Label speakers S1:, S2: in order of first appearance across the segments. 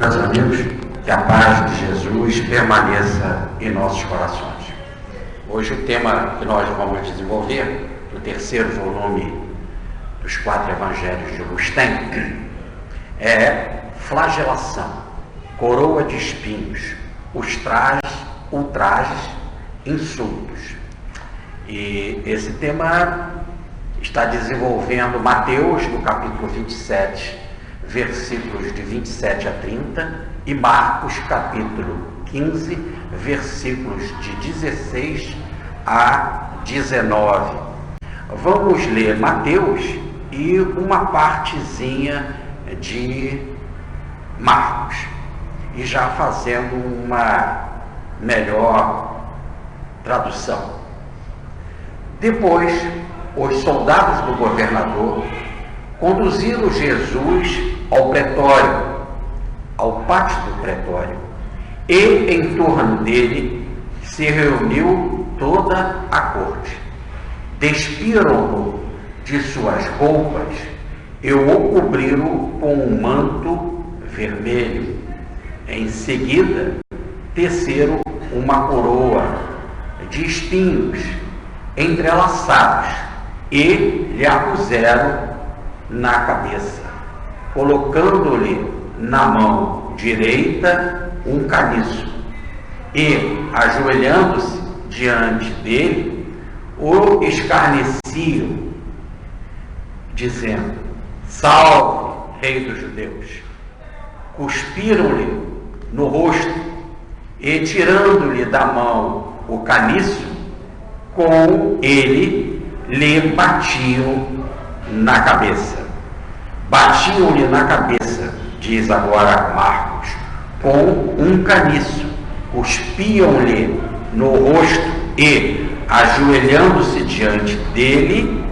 S1: Meus amigos, que a paz de Jesus permaneça em nossos corações. Hoje o tema que nós vamos desenvolver, no terceiro volume dos 4 Evangelhos de Agostinho, é flagelação, coroa de espinhos, ultrajes, insultos. E esse tema está desenvolvendo Mateus, no capítulo 27, versículos de 27 a 30, e Marcos, capítulo 15, versículos de 16 a 19. Vamos ler Mateus e uma partezinha de Marcos, e já fazendo uma melhor tradução. Depois, os soldados do governador conduziram Jesus ao pretório, ao pátio do pretório, e em torno dele se reuniu toda a corte. Despiram-no de suas roupas e o cobriram com um manto vermelho. Em seguida, teceram uma coroa de espinhos entrelaçados e lhe a puseram na cabeça, colocando-lhe na mão direita um caniço, e, ajoelhando-se diante dele, o escarneciam, dizendo: Salve, Rei dos Judeus! Cuspiram-lhe no rosto e, tirando-lhe da mão o caniço, com ele lhe batiam na cabeça. Batiam-lhe na cabeça, diz agora Marcos, com um caniço, cuspiam-lhe no rosto e, ajoelhando-se diante dele,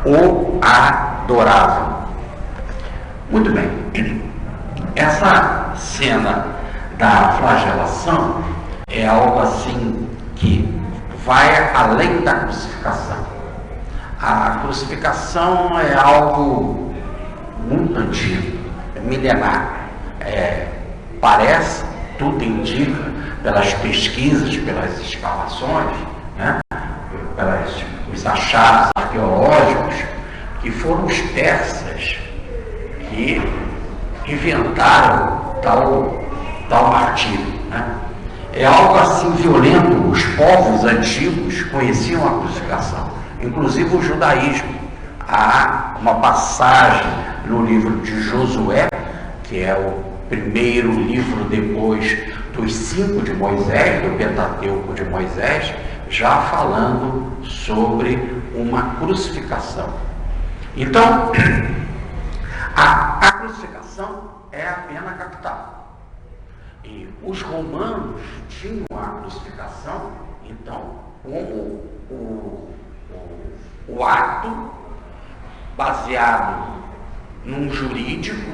S1: o adoravam. Muito bem, essa cena da flagelação é algo assim que vai além da crucificação. A crucificação é algo muito antigo, é milenar. Parece, tudo indica, pelas pesquisas, pelas escavações, né, pelos achados arqueológicos, que foram os persas que inventaram tal martírio, né? É algo assim violento. Os povos antigos conheciam a crucificação, inclusive o judaísmo. Há uma passagem no livro de Josué, que é o primeiro livro depois dos 5 de Moisés, do Pentateuco de Moisés, já falando sobre uma crucificação. Então, a crucificação é a pena capital. E os romanos tinham a crucificação, então, como o ato baseado num jurídico,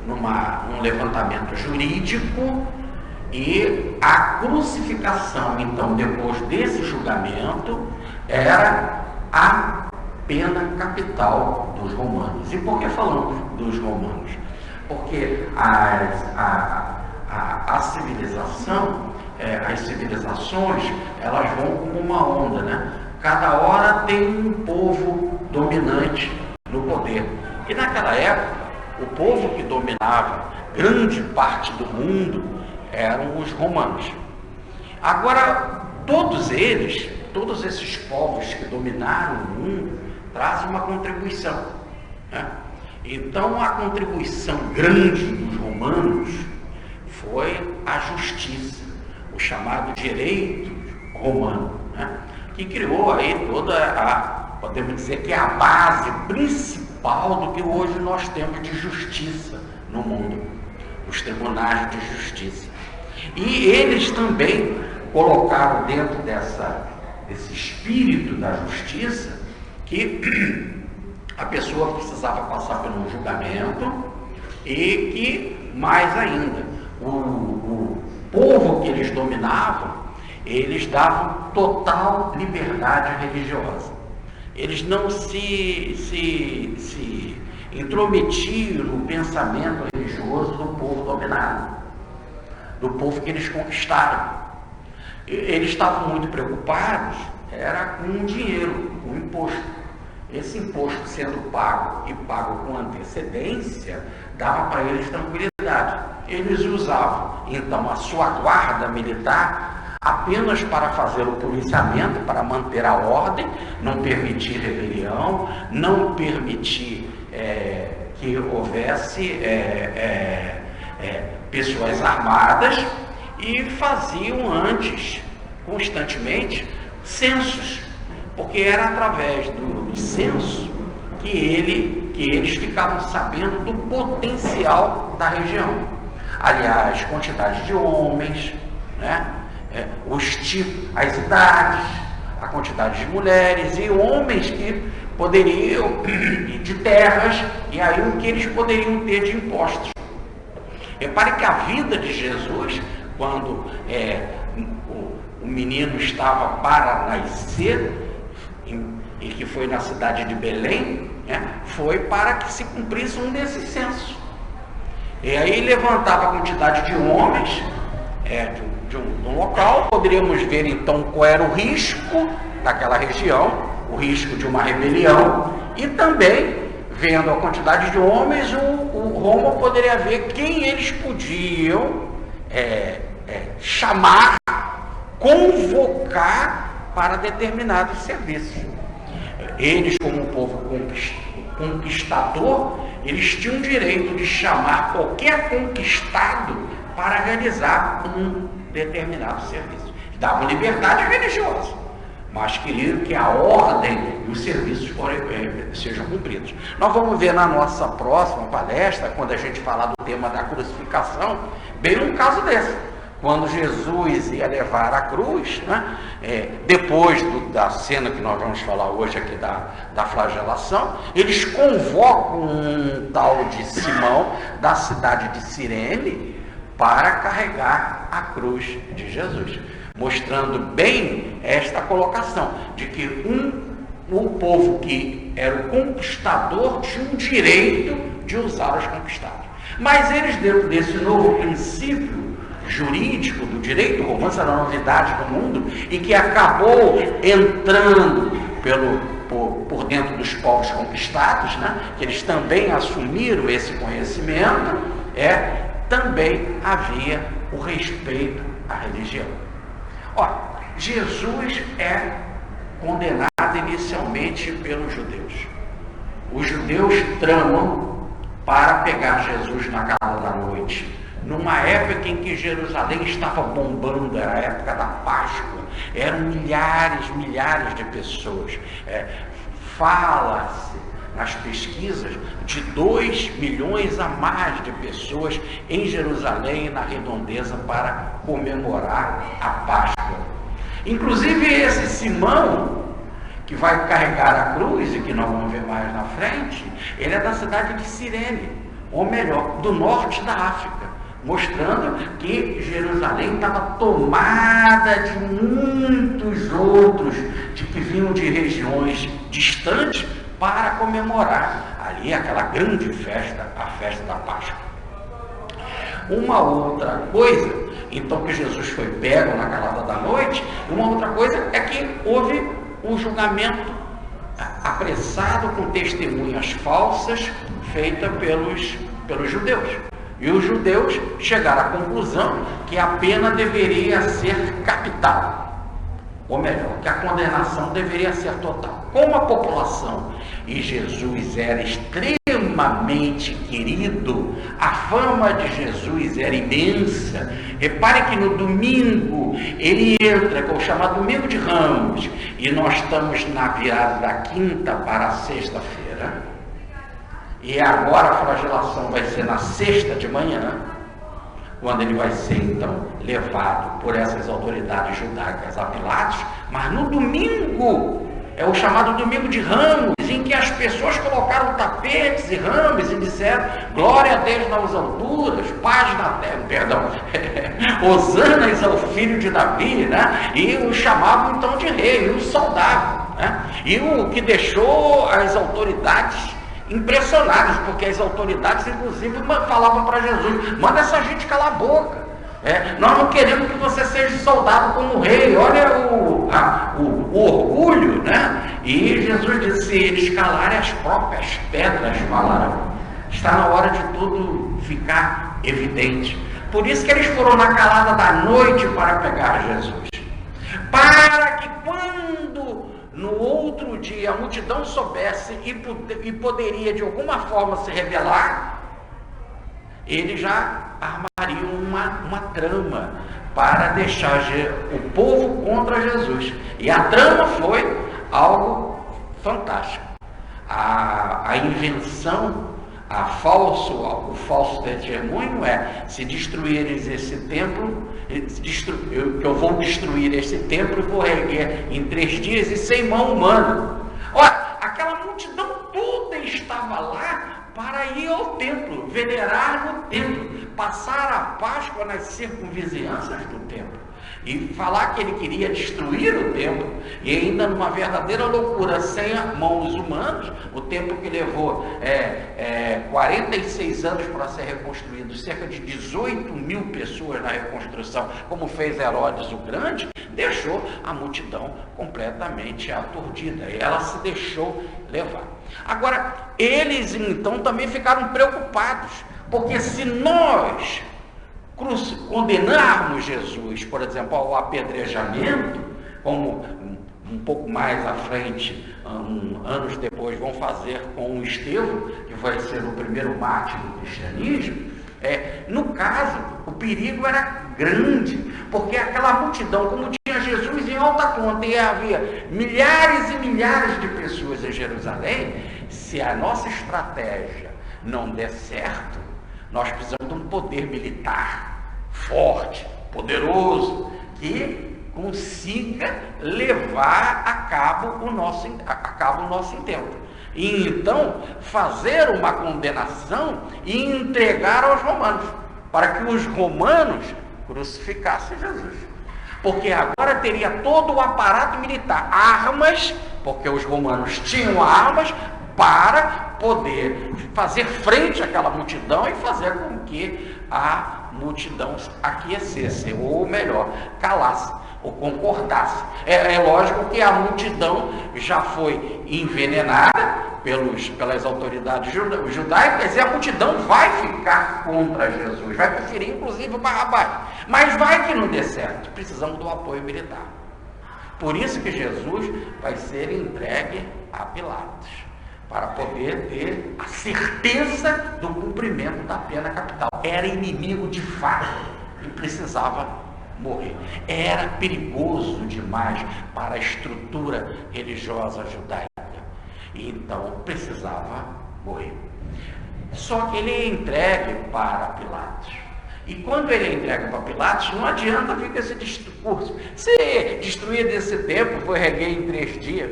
S1: num levantamento jurídico, e a crucificação, então, depois desse julgamento, era a pena capital dos romanos. E por que falamos dos romanos? Porque a civilização, as civilizações, elas vão como uma onda, né? Cada hora tem um povo dominante no poder. E naquela época, o povo que dominava grande parte do mundo eram os romanos. Agora, todos esses povos que dominaram o mundo, trazem uma contribuição, né? Então, a contribuição grande dos romanos foi a justiça, o chamado direito romano, né? Que criou aí podemos dizer que é a base principal do que hoje nós temos de justiça no mundo, os tribunais de justiça. E eles também colocaram dentro desse espírito da justiça que a pessoa precisava passar por um julgamento, e que, mais ainda, o povo que eles dominavam, eles davam total liberdade religiosa. Eles não se intrometiam no pensamento religioso religioso do povo dominado, do povo que eles conquistaram. Eles estavam muito preocupados, era com o dinheiro, com o imposto. Esse imposto sendo pago e pago com antecedência, dava para eles tranquilidade. Eles usavam, então, a sua guarda militar apenas para fazer o policiamento, para manter a ordem, não permitir rebelião, não permitir que houvesse pessoas armadas, e faziam antes, constantemente, censos, porque era através do censo que eles ficavam sabendo do potencial da região. Aliás, quantidade de homens, né? Os tipos, as idades, a quantidade de mulheres e homens que poderiam, de terras, e aí o que eles poderiam ter de impostos. Repare que a vida de Jesus, quando o menino estava para nascer, e que foi na cidade de Belém, foi para que se cumprisse um desses censos. E aí levantava a quantidade de homens de um local. Poderíamos ver então qual era o risco daquela região, o risco de uma rebelião, e também, vendo a quantidade de homens, o Roma poderia ver quem eles podiam chamar, convocar para determinados serviços. Eles, como um povo conquistador, eles tinham o direito de chamar qualquer conquistado para realizar um determinado serviço. Davam liberdade religiosa, mas queriam que a ordem e os serviços sejam cumpridos. Nós vamos ver na nossa próxima palestra, quando a gente falar do tema da crucificação, bem um caso desse. Quando Jesus ia levar a cruz, depois da cena que nós vamos falar hoje aqui da flagelação, eles convocam um tal de Simão, da cidade de Cirene, para carregar a cruz de Jesus, mostrando bem esta colocação, de que o povo que era o conquistador tinha um direito de usar os conquistados. Mas eles, dentro desse novo princípio jurídico do direito romano, essa era uma novidade do mundo, e que acabou entrando por dentro dos povos conquistados, que eles também assumiram esse conhecimento, também havia o respeito à religião. Olha, Jesus é condenado inicialmente pelos judeus. Os judeus tramam para pegar Jesus na calada da noite, numa época em que Jerusalém estava bombando, era a época da Páscoa, eram milhares de pessoas. Fala-se nas pesquisas de 2 milhões a mais de pessoas em Jerusalém e na redondeza para comemorar a Páscoa. Inclusive esse Simão, que vai carregar a cruz, e que nós vamos ver mais na frente, ele é da cidade de Cirene, ou melhor, do norte da África, mostrando que Jerusalém estava tomada de muitos outros que vinham de regiões distantes para comemorar ali aquela grande festa, a festa da Páscoa. Uma outra coisa, então, que Jesus foi pego na calada da noite, uma outra coisa é que houve um julgamento apressado com testemunhas falsas feitas pelos judeus. E os judeus chegaram à conclusão que a pena deveria ser capital. Ou melhor, que a condenação deveria ser total. Como a população e Jesus era extremamente querido, a fama de Jesus era imensa. Repare que no domingo ele entra, que é o chamado Domingo de Ramos, e nós estamos na virada da quinta para a sexta-feira. E agora a flagelação vai ser na sexta de manhã, quando ele vai ser então levado por essas autoridades judaicas a Pilatos. Mas no domingo, é o chamado Domingo de Ramos, em que as pessoas colocaram tapetes e ramos e disseram: glória a Deus nas alturas, paz na terra, hosanas ao filho de Davi, e o chamavam então de rei, e o saudavam, e o que deixou as autoridades impressionados, porque as autoridades, inclusive, falavam para Jesus: manda essa gente calar a boca. Nós não queremos que você seja soldado como rei. Olha o orgulho, né? E Jesus disse: se eles calarem, as próprias pedras falarão. Está na hora de tudo ficar evidente. Por isso que eles foram na calada da noite para pegar Jesus, para que quando no outro dia a multidão soubesse e poderia de alguma forma se rebelar, eles já armariam uma trama para deixar o povo contra Jesus. E a trama foi algo fantástico. A invenção, o falso testemunho se destruires esse templo, eu vou destruir esse templo e vou erguer em 3 dias e sem mão humana. Olha, aquela multidão toda estava lá para ir ao templo, venerar no templo, passar a Páscoa nas circunvizinhanças do templo. E falar que ele queria destruir o templo, e ainda numa verdadeira loucura, sem mãos humanas, o templo que levou 46 anos para ser reconstruído, cerca de 18.000 pessoas na reconstrução, como fez Herodes o Grande, deixou a multidão completamente aturdida, e ela se deixou levar. Agora, eles então também ficaram preocupados, porque se nós condenarmos Jesus, por exemplo, ao apedrejamento, como um pouco mais à frente, anos depois, vão fazer com o Estevão, que vai ser o primeiro mártir do cristianismo, no caso, o perigo era grande, porque aquela multidão, como tinha Jesus em alta conta e havia milhares e milhares de pessoas em Jerusalém, se a nossa estratégia não der certo, nós precisamos de um poder militar forte, poderoso, que consiga levar a cabo o nosso intento. E então fazer uma condenação e entregar aos romanos, para que os romanos crucificassem Jesus. Porque agora teria todo o aparato militar, armas, porque os romanos tinham armas para poder fazer frente àquela multidão e fazer com que a multidão aquecesse, ou melhor, calasse, ou concordasse. É lógico que a multidão já foi envenenada pelas autoridades judaicas, e a multidão vai ficar contra Jesus, vai preferir inclusive o Barrabás. Mas vai que não dê certo, precisamos do apoio militar. Por isso que Jesus vai ser entregue a Pilatos, para poder ter a certeza do cumprimento da pena capital. Era inimigo de fato e precisava morrer. Era perigoso demais para a estrutura religiosa judaica. E então precisava morrer. Só que ele é entregue para Pilatos. E quando ele é entregue para Pilatos, não adianta vir com esse discurso: se destruir desse templo, foi reguei em 3 dias.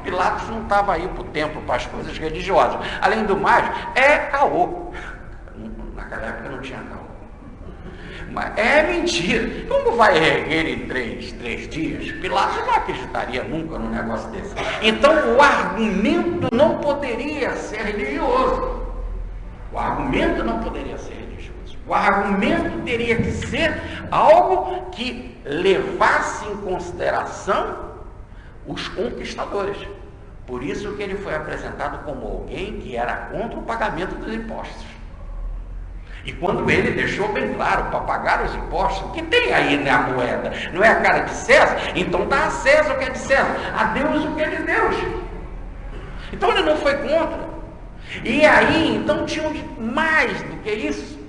S1: Pilatos não estava aí para o templo, para as coisas religiosas. Além do mais, é caô. Naquela época não tinha caô. Mas é mentira. Como vai reerguer em 3 dias? Pilatos não acreditaria nunca num negócio desse. Então o argumento não poderia ser religioso. O argumento não poderia ser religioso. O argumento teria que ser algo que levasse em consideração os conquistadores. Por isso que ele foi apresentado como alguém que era contra o pagamento dos impostos. E quando ele deixou bem claro, para pagar os impostos, o que tem aí na moeda? Não é a cara de César? Então dá a César o que é de César, a Deus o que é de Deus. Então ele não foi contra. E aí, então, tinham mais do que isso.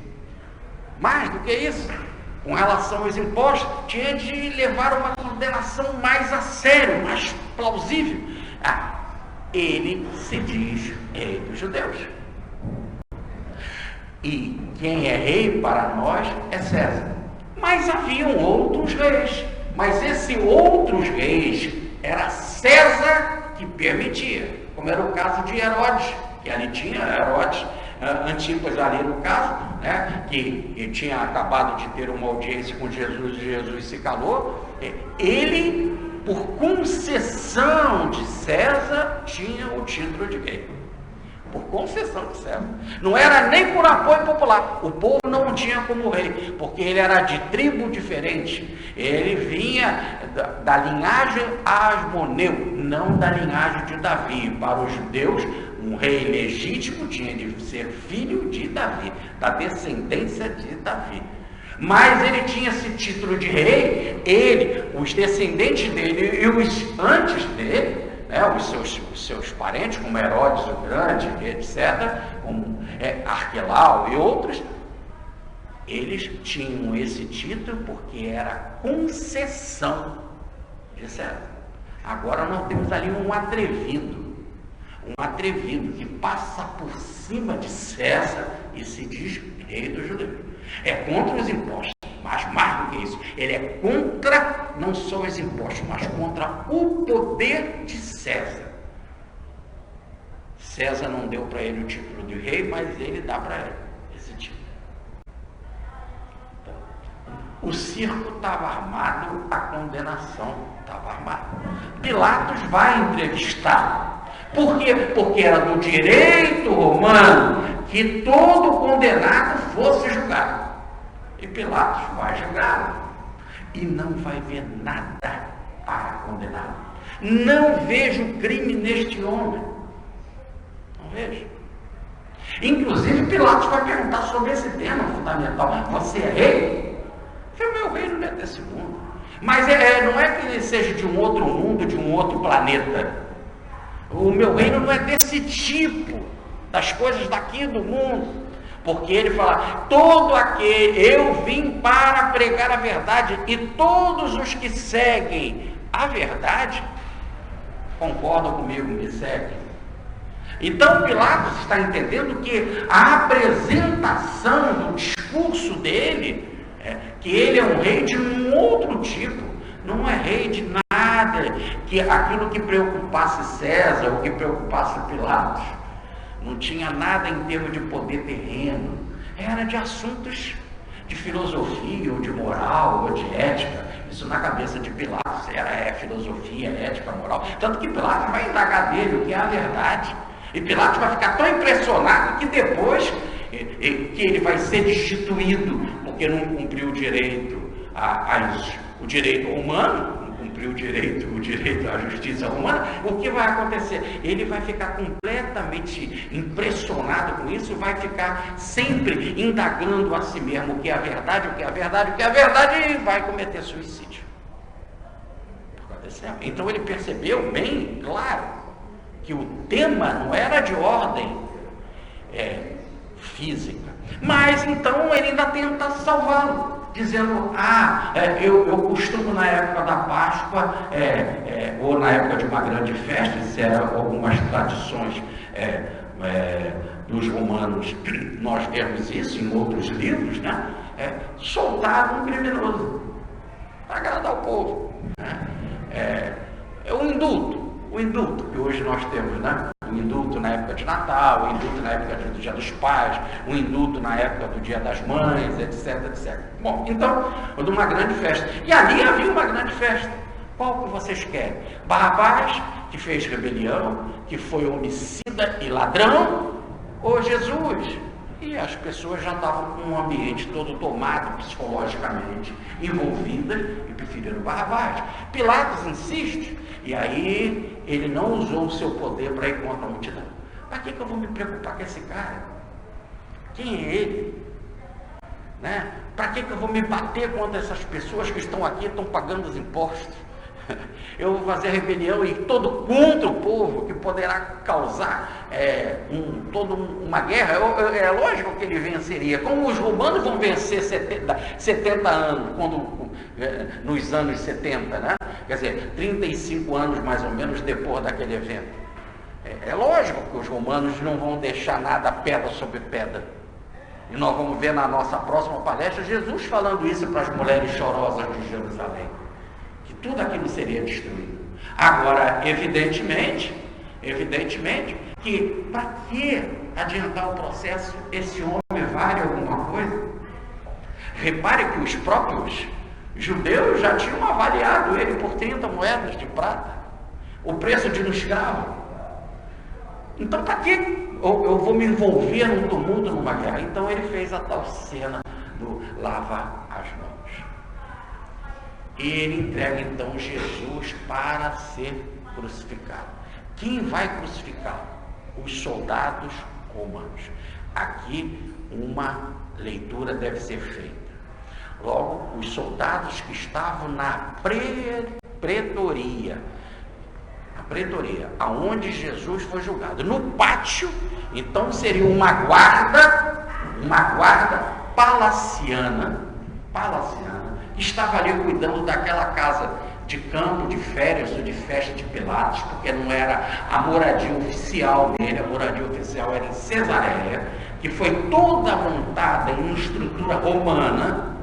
S1: Mais do que isso. Com relação aos impostos, tinha de levar uma condenação mais a sério, mais plausível. Ele se diz rei dos judeus. E quem é rei para nós é César. Mas haviam outros reis. Mas esses outros reis era César que permitia. Como era o caso de Herodes, que ali tinha Herodes, Antipas ali no caso, né, que tinha acabado de ter uma audiência com Jesus, e Jesus se calou. Ele, por concessão de César, tinha o título de rei. por concessão de César. Não era nem por apoio popular. O povo não tinha como rei, porque ele era de tribo diferente. Ele vinha da linhagem Asmoneu, não da linhagem de Davi. Para os judeus, um rei legítimo tinha de ser filho de Davi, da descendência de Davi. Mas ele tinha esse título de rei, ele, os descendentes dele e os antes dele, né, os seus parentes, como Herodes o Grande, etc., como Arquelau e outros, eles tinham esse título porque era concessão de César. Agora nós temos ali um atrevido que passa por cima de César e se diz rei dos judeus. É contra os impostos, mas mais do que isso, ele é contra não só os impostos, mas contra o poder de César. César não deu para ele o título de rei, mas ele dá para ele esse título. O circo estava armado, a condenação estava armada. Pilatos vai entrevistar. Por quê? Porque era do direito romano que todo condenado fosse julgado. E Pilatos vai julgá-lo. E não vai ver nada para condená-lo. Não vejo crime neste homem. Não vejo. Inclusive Pilatos vai perguntar sobre esse tema fundamental. Você é rei? O meu reino não é desse mundo. Mas não é que ele seja de um outro mundo, de um outro planeta. O meu reino não é desse tipo, das coisas daqui do mundo. Porque ele fala, todo aquele, eu vim para pregar a verdade, e todos os que seguem a verdade, concordam comigo, me seguem. Então Pilatos está entendendo que a apresentação do discurso dele, que ele é um rei de um outro tipo, não é rei de nada, que aquilo que preocupasse César, ou que preocupasse Pilatos, não tinha nada em termos de poder terreno, era de assuntos de filosofia, ou de moral, ou de ética. Isso na cabeça de Pilatos era filosofia, ética, moral. Tanto que Pilatos vai indagar dele o que é a verdade. E Pilatos vai ficar tão impressionado que depois que ele vai ser destituído, porque não cumpriu o direito, o direito humano, o direito à justiça humana, o que vai acontecer? Ele vai ficar completamente impressionado com isso, vai ficar sempre indagando a si mesmo o que é a verdade, o que é a verdade, o que é a verdade, e vai cometer suicídio. Então ele percebeu bem, claro, que o tema não era de ordem física, mas então ele ainda tenta salvá-lo, dizendo, eu costumo na época da Páscoa, ou na época de uma grande festa, isso eram algumas tradições dos romanos, nós vemos isso em outros livros, né? Soltar um criminoso, para agradar o povo. É o indulto que hoje nós temos, né? O indulto na época de Natal, o indulto na época do Dia dos Pais, o indulto na época do Dia das Mães, etc, etc. Bom, então, de uma grande festa. E ali havia uma grande festa. Qual que vocês querem? Barrabás, que fez rebelião, que foi homicida e ladrão, ou Jesus? E as pessoas já estavam com um ambiente todo tomado psicologicamente, envolvidas, e preferiram Barrabás. Pilatos insiste, e aí ele não usou o seu poder para ir contra a multidão. Para que eu vou me preocupar com esse cara? Quem é ele? Né? Para que eu vou me bater contra essas pessoas que estão aqui, estão pagando os impostos? Eu vou fazer rebelião e todo contra o povo, que poderá causar toda uma guerra. É lógico que ele venceria. Como os romanos vão vencer 70 anos, nos anos 70, né? Quer dizer, 35 anos mais ou menos depois daquele evento. É lógico que os romanos não vão deixar nada pedra sobre pedra. E nós vamos ver na nossa próxima palestra Jesus falando isso para as mulheres chorosas de Jerusalém. Tudo aquilo seria destruído. Agora, evidentemente, que para que adiantar o processo, esse homem vale alguma coisa? Repare que os próprios judeus já tinham avaliado ele por 30 moedas de prata, o preço de um escravo. Então, para que eu vou me envolver num tumulto, numa guerra. Então ele fez a tal cena do lavar as mãos. E ele entrega então Jesus para ser crucificado. Quem vai crucificá-lo? Os soldados romanos. Aqui uma leitura deve ser feita. Logo, os soldados que estavam na pretoria, aonde Jesus foi julgado, no pátio, então seria uma guarda palaciana, que estava ali cuidando daquela casa de campo, de férias ou de festa de Pilatos, porque não era a moradia oficial dele, a moradia oficial era em Cesareia, que foi toda montada em estrutura romana,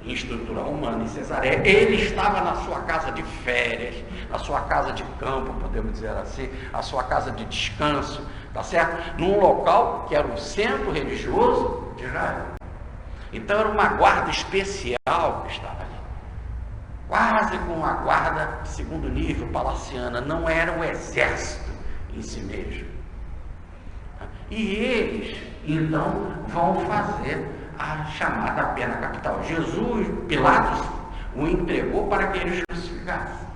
S1: em Cesareia. Ele estava na sua casa de férias, na sua casa de campo, podemos dizer assim, a sua casa de descanso, tá certo? Num local que era o centro religioso de Israel. Então era uma guarda especial que estava ali, quase com a guarda de segundo nível, palaciana, não era um exército em si mesmo. E eles então vão fazer a chamada pena capital. Pilatos o entregou para que eles crucificassem.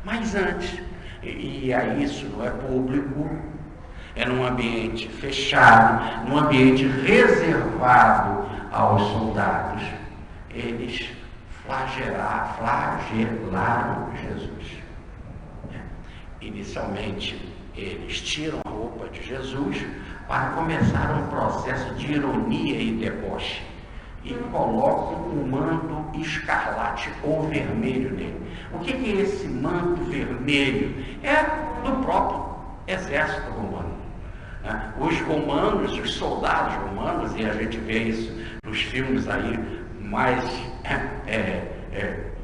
S1: Mas antes, e aí isso não é público, é num ambiente fechado, num ambiente reservado aos soldados, eles flagelaram Jesus. Inicialmente, eles tiram a roupa de Jesus para começar um processo de ironia e deboche e colocam um manto escarlate ou vermelho nele. O que é esse manto vermelho? É do próprio exército romano. Os romanos, os soldados romanos, e a gente vê isso nos filmes aí mais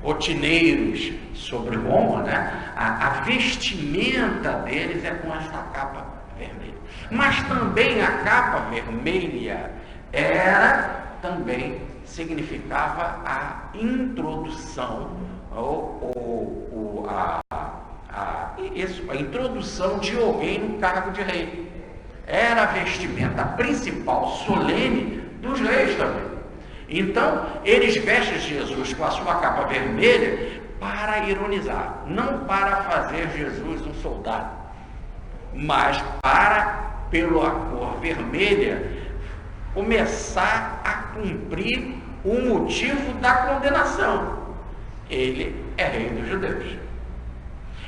S1: rotineiros sobre Roma, né? A vestimenta deles é com esta capa vermelha. Mas também a capa vermelha também significava a introdução, a introdução de alguém no cargo de rei. Era a vestimenta principal, solene, dos reis também. Então, eles vestem Jesus com a sua capa vermelha para ironizar, não para fazer Jesus um soldado, mas para, pela cor vermelha, começar a cumprir o motivo da condenação. Ele é rei dos judeus.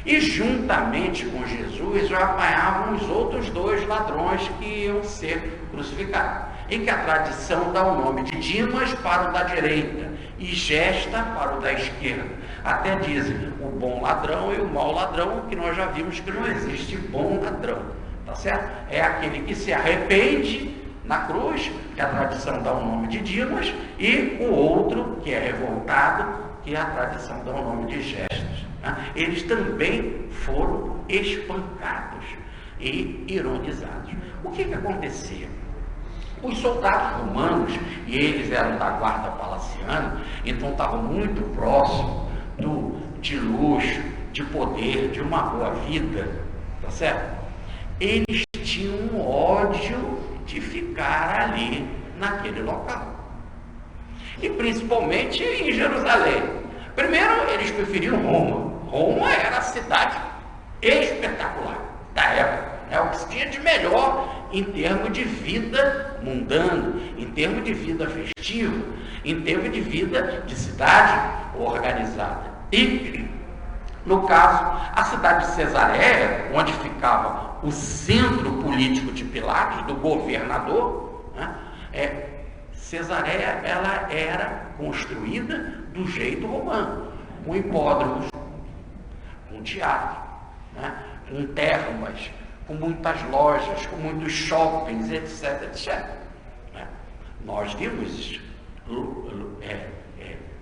S1: E juntamente com Jesus apanhavam os outros dois ladrões que iam ser crucificados, em que a tradição dá o nome de Dimas para o da direita e Gesta para o da esquerda. Até dizem o bom ladrão e o mau ladrão, que nós já vimos que não existe bom ladrão, tá certo? É aquele que se arrepende na cruz, que a tradição dá o nome de Dimas, e o outro que é revoltado, que a tradição dá o nome de Gestos. Eles também foram espancados e ironizados. O que acontecia? Os soldados romanos, e eles eram da guarda palaciana, então estavam muito próximos de luxo, de poder, de uma boa vida, tá certo? Eles tinham um ódio de ficar ali naquele local, e principalmente em Jerusalém. Primeiro, eles preferiam Roma. Roma era a cidade espetacular da época, o que se tinha de melhor em termos de vida mundana, em termos de vida festiva, em termos de vida de cidade organizada. E, no caso, a cidade de Cesareia, onde ficava o centro político de Pilatos, do governador, Cesareia, ela era construída do jeito romano, com hipódromos, com teatro, com termas, com muitas lojas, com muitos shoppings, etc, etc. Nós vimos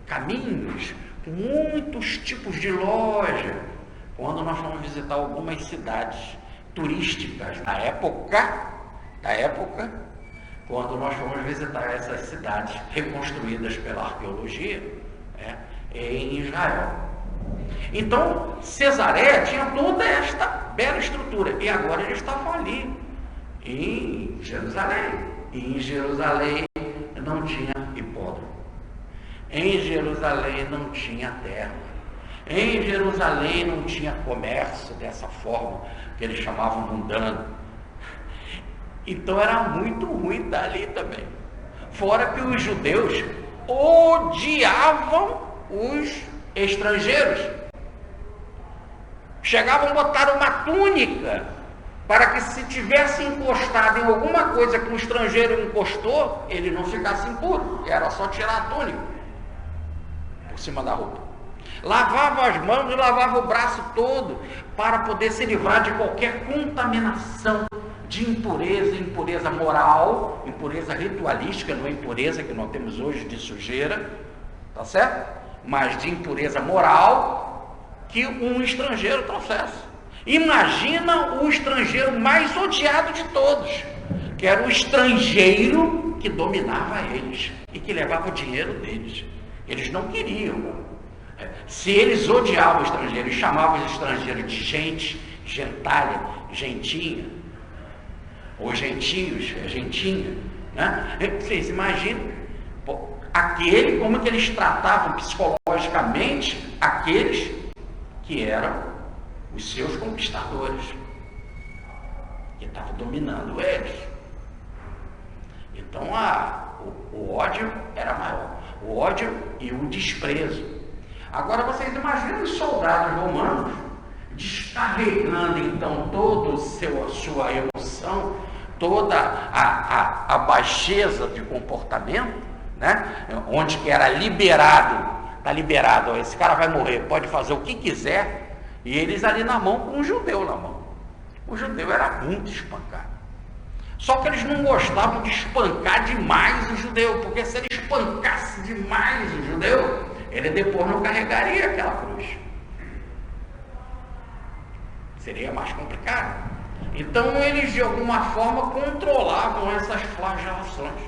S1: caminhos com muitos tipos de loja quando nós vamos visitar algumas cidades turísticas na época, quando nós fomos visitar essas cidades reconstruídas pela arqueologia em Israel. Então, Cesareia tinha toda esta bela estrutura, e agora eles estavam ali em Jerusalém. E em Jerusalém não tinha hipódromo. Em Jerusalém não tinha terra. Em Jerusalém não tinha comércio dessa forma que eles chamavam mundano. Então era muito ruim dali também. Fora que os judeus odiavam os estrangeiros. Chegavam a botar uma túnica para que, se tivesse encostado em alguma coisa que um estrangeiro encostou, ele não ficasse impuro. Era só tirar a túnica por cima da roupa. Lavava as mãos e lavava o braço todo para poder se livrar de qualquer contaminação de impureza, impureza moral, impureza ritualística, não é impureza que nós temos hoje de sujeira, tá certo? Mas de impureza moral que um estrangeiro trouxesse. Imagina o estrangeiro mais odiado de todos, que era o estrangeiro que dominava eles e que levava o dinheiro deles. Eles não queriam. Se eles odiavam o estrangeiro e chamavam os estrangeiros de gente, gentalha, gentinha, ou gentios, gentinha, né? Vocês imaginam aquele, como que eles tratavam psicologicamente aqueles que eram os seus conquistadores, que estavam dominando eles. Então o ódio era maior, o ódio e o desprezo. Agora vocês imaginam os soldados romanos descarregando então toda a sua emoção, toda a baixeza de comportamento, né? Onde que era liberado, está liberado, esse cara vai morrer, pode fazer o que quiser, e eles ali na mão com um judeu na mão. O judeu era muito espancado. Só que eles não gostavam de espancar demais o judeu, porque se ele espancasse demais o judeu, ele depois não carregaria aquela cruz. Seria mais complicado. Então eles de alguma forma controlavam essas flagelações.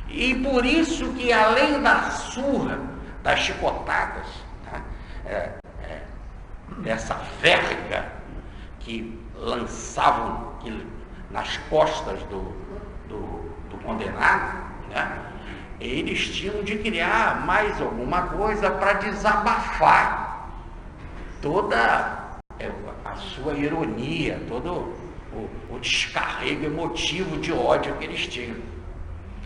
S1: E por isso que, além da surra, das chicotadas, né, dessa verga que lançavam nas costas do condenado, né, eles tinham de criar mais alguma coisa para desabafar toda a sua ironia, todo o descarrego emotivo de ódio que eles tinham.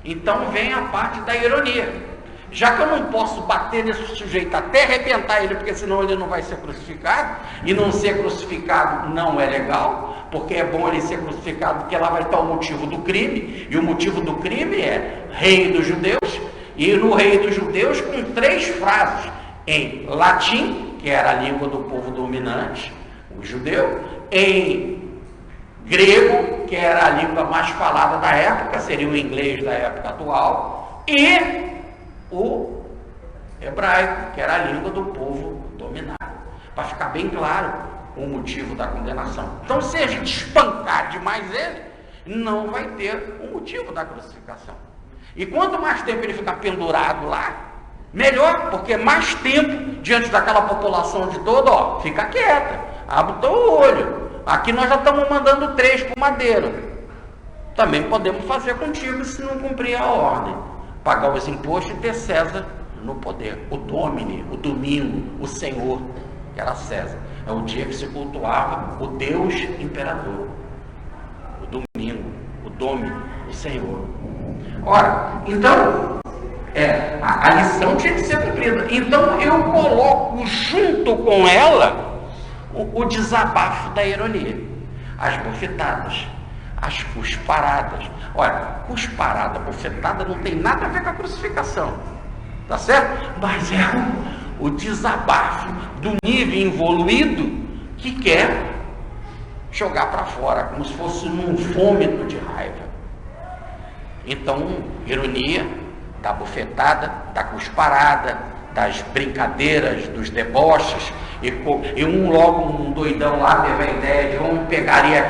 S1: Então vem a parte da ironia. Já que eu não posso bater nesse sujeito até arrebentar ele, porque senão ele não vai ser crucificado, e não ser crucificado não é legal, porque é bom ele ser crucificado, porque lá vai estar o motivo do crime, e o motivo do crime é rei dos judeus, e no rei dos judeus com 3 frases, em latim, que era a língua do povo dominante, o judeu, em grego, que era a língua mais falada da época, seria o inglês da época atual, e o hebraico, que era a língua do povo dominado, para ficar bem claro o motivo da condenação. Então, se a gente espancar demais ele, não vai ter o motivo da crucificação. E quanto mais tempo ele ficar pendurado lá, melhor, porque mais tempo diante daquela população de toda, ó, fica quieta, abre o teu olho. Aqui nós já estamos mandando 3 para o madeiro. Também podemos fazer contigo se não cumprir a ordem. Pagar os impostos e ter César no poder. O Domine, o domingo, o Senhor, que era César. É o dia que se cultuava o Deus Imperador. O domingo, o Domine, o Senhor. Ora, então, a lição tinha que ser cumprida. Então eu coloco junto com ela o desabafo da ironia. As bofetadas, as cusparadas. Olha, cusparada, bofetada não tem nada a ver com a crucificação, tá certo? Mas é o desabafo do nível evoluído que quer jogar para fora, como se fosse num vômito de raiva. Então, ironia, da bofetada, da cusparada, das brincadeiras, dos deboches, e um doidão lá teve a ideia de vamos pegaria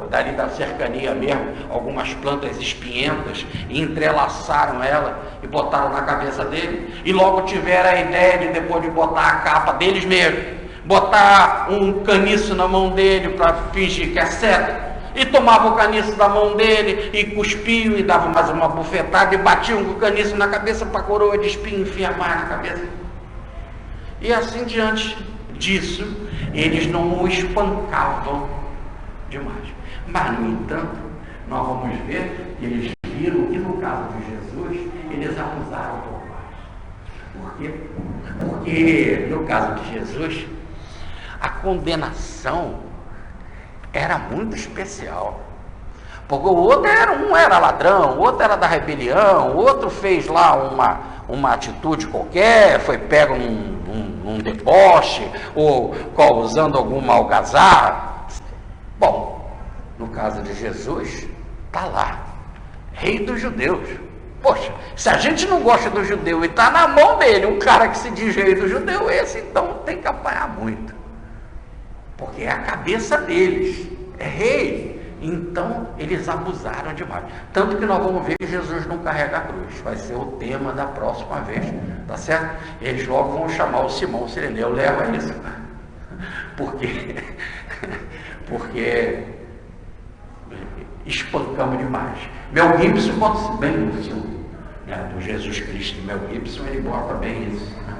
S1: dali da cercania mesmo, algumas plantas espinhentas, e entrelaçaram ela e botaram na cabeça dele, e logo tiveram a ideia de, depois de botar a capa deles mesmo, botar um caniço na mão dele para fingir que é cetro, e tomava o caniço da mão dele, e cuspiam, e dava mais uma bufetada, e batiam com o caniço na cabeça para a coroa de espinho enfiar mais na cabeça. E assim diante disso, eles não o espancavam demais. Mas, no entanto, nós vamos ver que eles viram que no caso de Jesus, eles abusaram um pouco mais. Por quê? Porque no caso de Jesus, a condenação era muito especial. Porque o outro era ladrão, o outro era da rebelião, o outro fez lá uma atitude qualquer, foi pego num deboche, ou usando alguma algazarra. Bom, no caso de Jesus, está lá, rei dos judeus. Poxa, se a gente não gosta do judeu e está na mão dele um cara que se diz rei do judeu, esse então tem que apanhar muito. Porque é a cabeça deles, é rei. Então, eles abusaram demais. Tanto que nós vamos ver que Jesus não carrega a cruz. Vai ser o tema da próxima vez, tá certo? Eles logo vão chamar o Simão Sireneu, leva isso. Porque espancamos demais. Mel Gibson bota isso bem no filme, né, do Jesus Cristo. Mel Gibson, ele bota bem isso, né?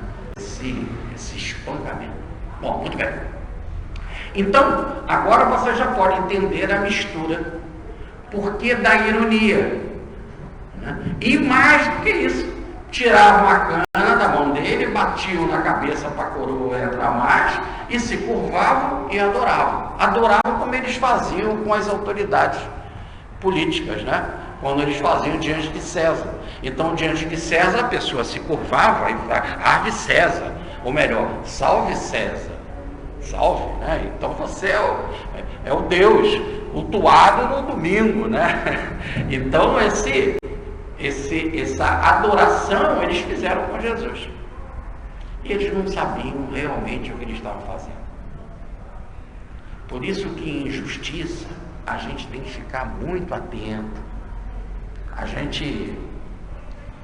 S1: Esse espancamento. Bom, muito bem. Então, agora você já pode entender a mistura, porque da ironia, né? E mais do que isso, tiravam a cana da mão dele, batiam na cabeça para a coroa entrar mais, e se curvavam e adoravam. Adoravam como eles faziam com as autoridades políticas, né? Quando eles faziam diante de César. Então, diante de César, a pessoa se curvava e falava, arde César, ou melhor, salve César. Salve, né? Então você é o Deus cultuado no domingo, né? Então essa adoração eles fizeram com Jesus. E eles não sabiam realmente o que eles estavam fazendo. Por isso que em justiça a gente tem que ficar muito atento. A gente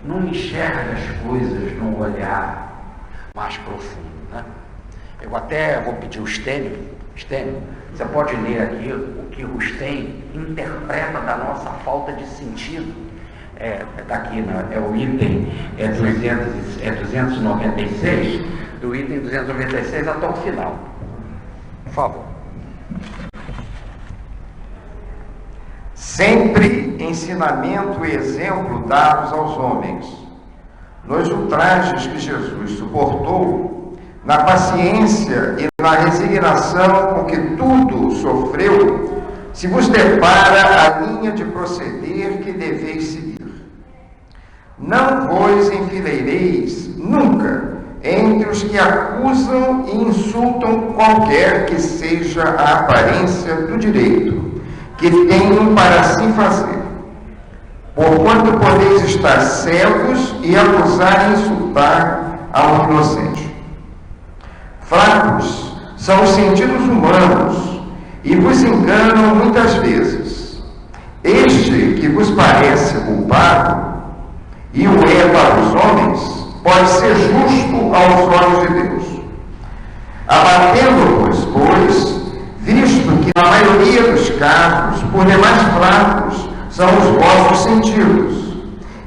S1: não enxerga as coisas num olhar mais profundo, né? Eu até vou pedir o Stênio, você pode ler aqui o que o Stênio interpreta da nossa falta de sentido. Daqui, né? É o item 296, do item 296 até o final. Por favor.
S2: Sempre ensinamento e exemplo dados aos homens. Nos ultrajes que Jesus suportou, na paciência e na resignação com que tudo sofreu, se vos depara a linha de proceder que deveis seguir. Não vos enfileireis nunca entre os que acusam e insultam qualquer que seja a aparência do direito que tenham para assim fazer, porquanto podeis estar cegos e acusar e insultar ao inocente. Fracos são os sentidos humanos e vos enganam muitas vezes. Este que vos parece culpado, e o é para os homens, pode ser justo aos olhos de Deus. Abatendo-vos, pois, visto que na maioria dos casos, por demais fracos, são os vossos sentidos,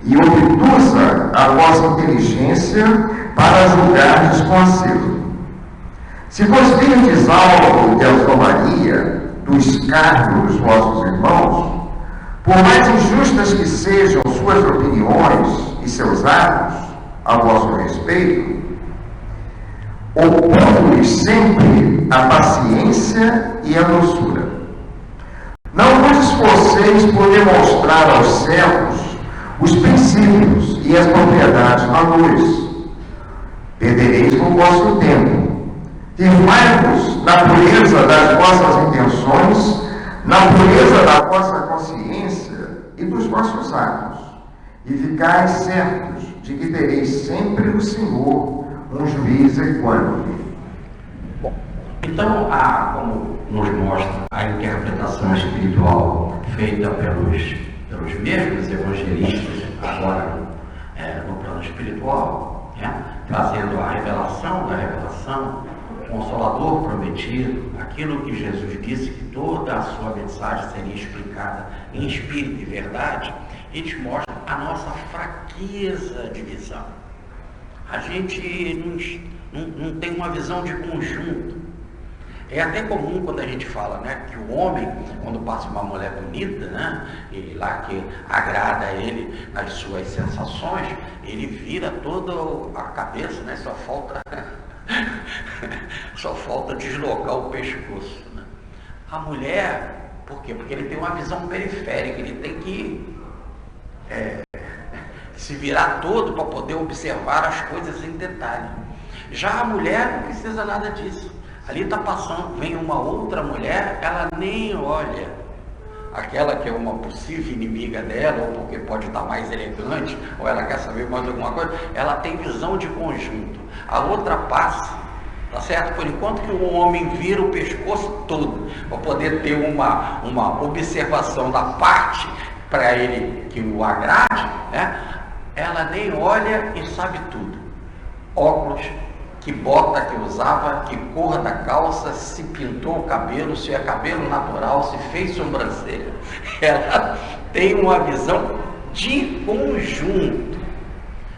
S2: e obtusa a vossa inteligência para julgardes com acerto. Se vos virdes algo de zombaria do escárnio dos vossos irmãos, por mais injustas que sejam suas opiniões e seus atos a vosso respeito, opondo-lhes sempre a paciência e a doçura. Não vos esforceis por demonstrar aos céus os princípios e as propriedades da luz. Perdereis o vosso tempo. Firmai-vos na pureza das vossas intenções, na pureza da vossa consciência e dos vossos atos, e ficai certos de que tereis sempre no Senhor um juiz equânime.
S1: Bom, então, como nos mostra a interpretação espiritual feita pelos mesmos evangelistas, agora no plano espiritual, né? Trazendo a revelação da revelação, Consolador prometido, aquilo que Jesus disse que toda a sua mensagem seria explicada em espírito e verdade, eles mostram a nossa fraqueza de visão. A gente não tem uma visão de conjunto. É até comum quando a gente fala, né, que o homem, quando passa uma mulher bonita, né, e lá que agrada a ele nas suas sensações, ele vira toda a cabeça, né, só falta deslocar o pescoço, né? A mulher, por quê? Porque ele tem uma visão periférica, ele tem que se virar todo para poder observar as coisas em detalhe. Já a mulher não precisa nada disso. Ali está passando, vem uma outra mulher, ela nem olha. Aquela que é uma possível inimiga dela, ou porque pode estar mais elegante, ou ela quer saber mais alguma coisa, ela tem visão de conjunto. A outra passa, tá certo? Por enquanto que o homem vira o pescoço todo, para poder ter uma observação da parte para ele que o agrade, né? Ela nem olha e sabe tudo. Óculos, que bota que usava, que cor da calça, se pintou o cabelo, se é cabelo natural, se fez sobrancelha. Ela tem uma visão de conjunto.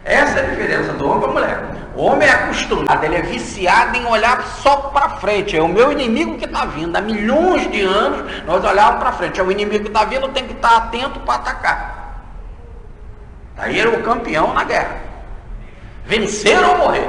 S1: Essa é a diferença do homem para a mulher. O homem é acostumado, ele é viciado em olhar só para frente. É o meu inimigo que está vindo. Há milhões de anos nós olhávamos para frente. É o inimigo que está vindo, tem que estar atento para atacar. Aí era o campeão na guerra. Vencer ou morrer.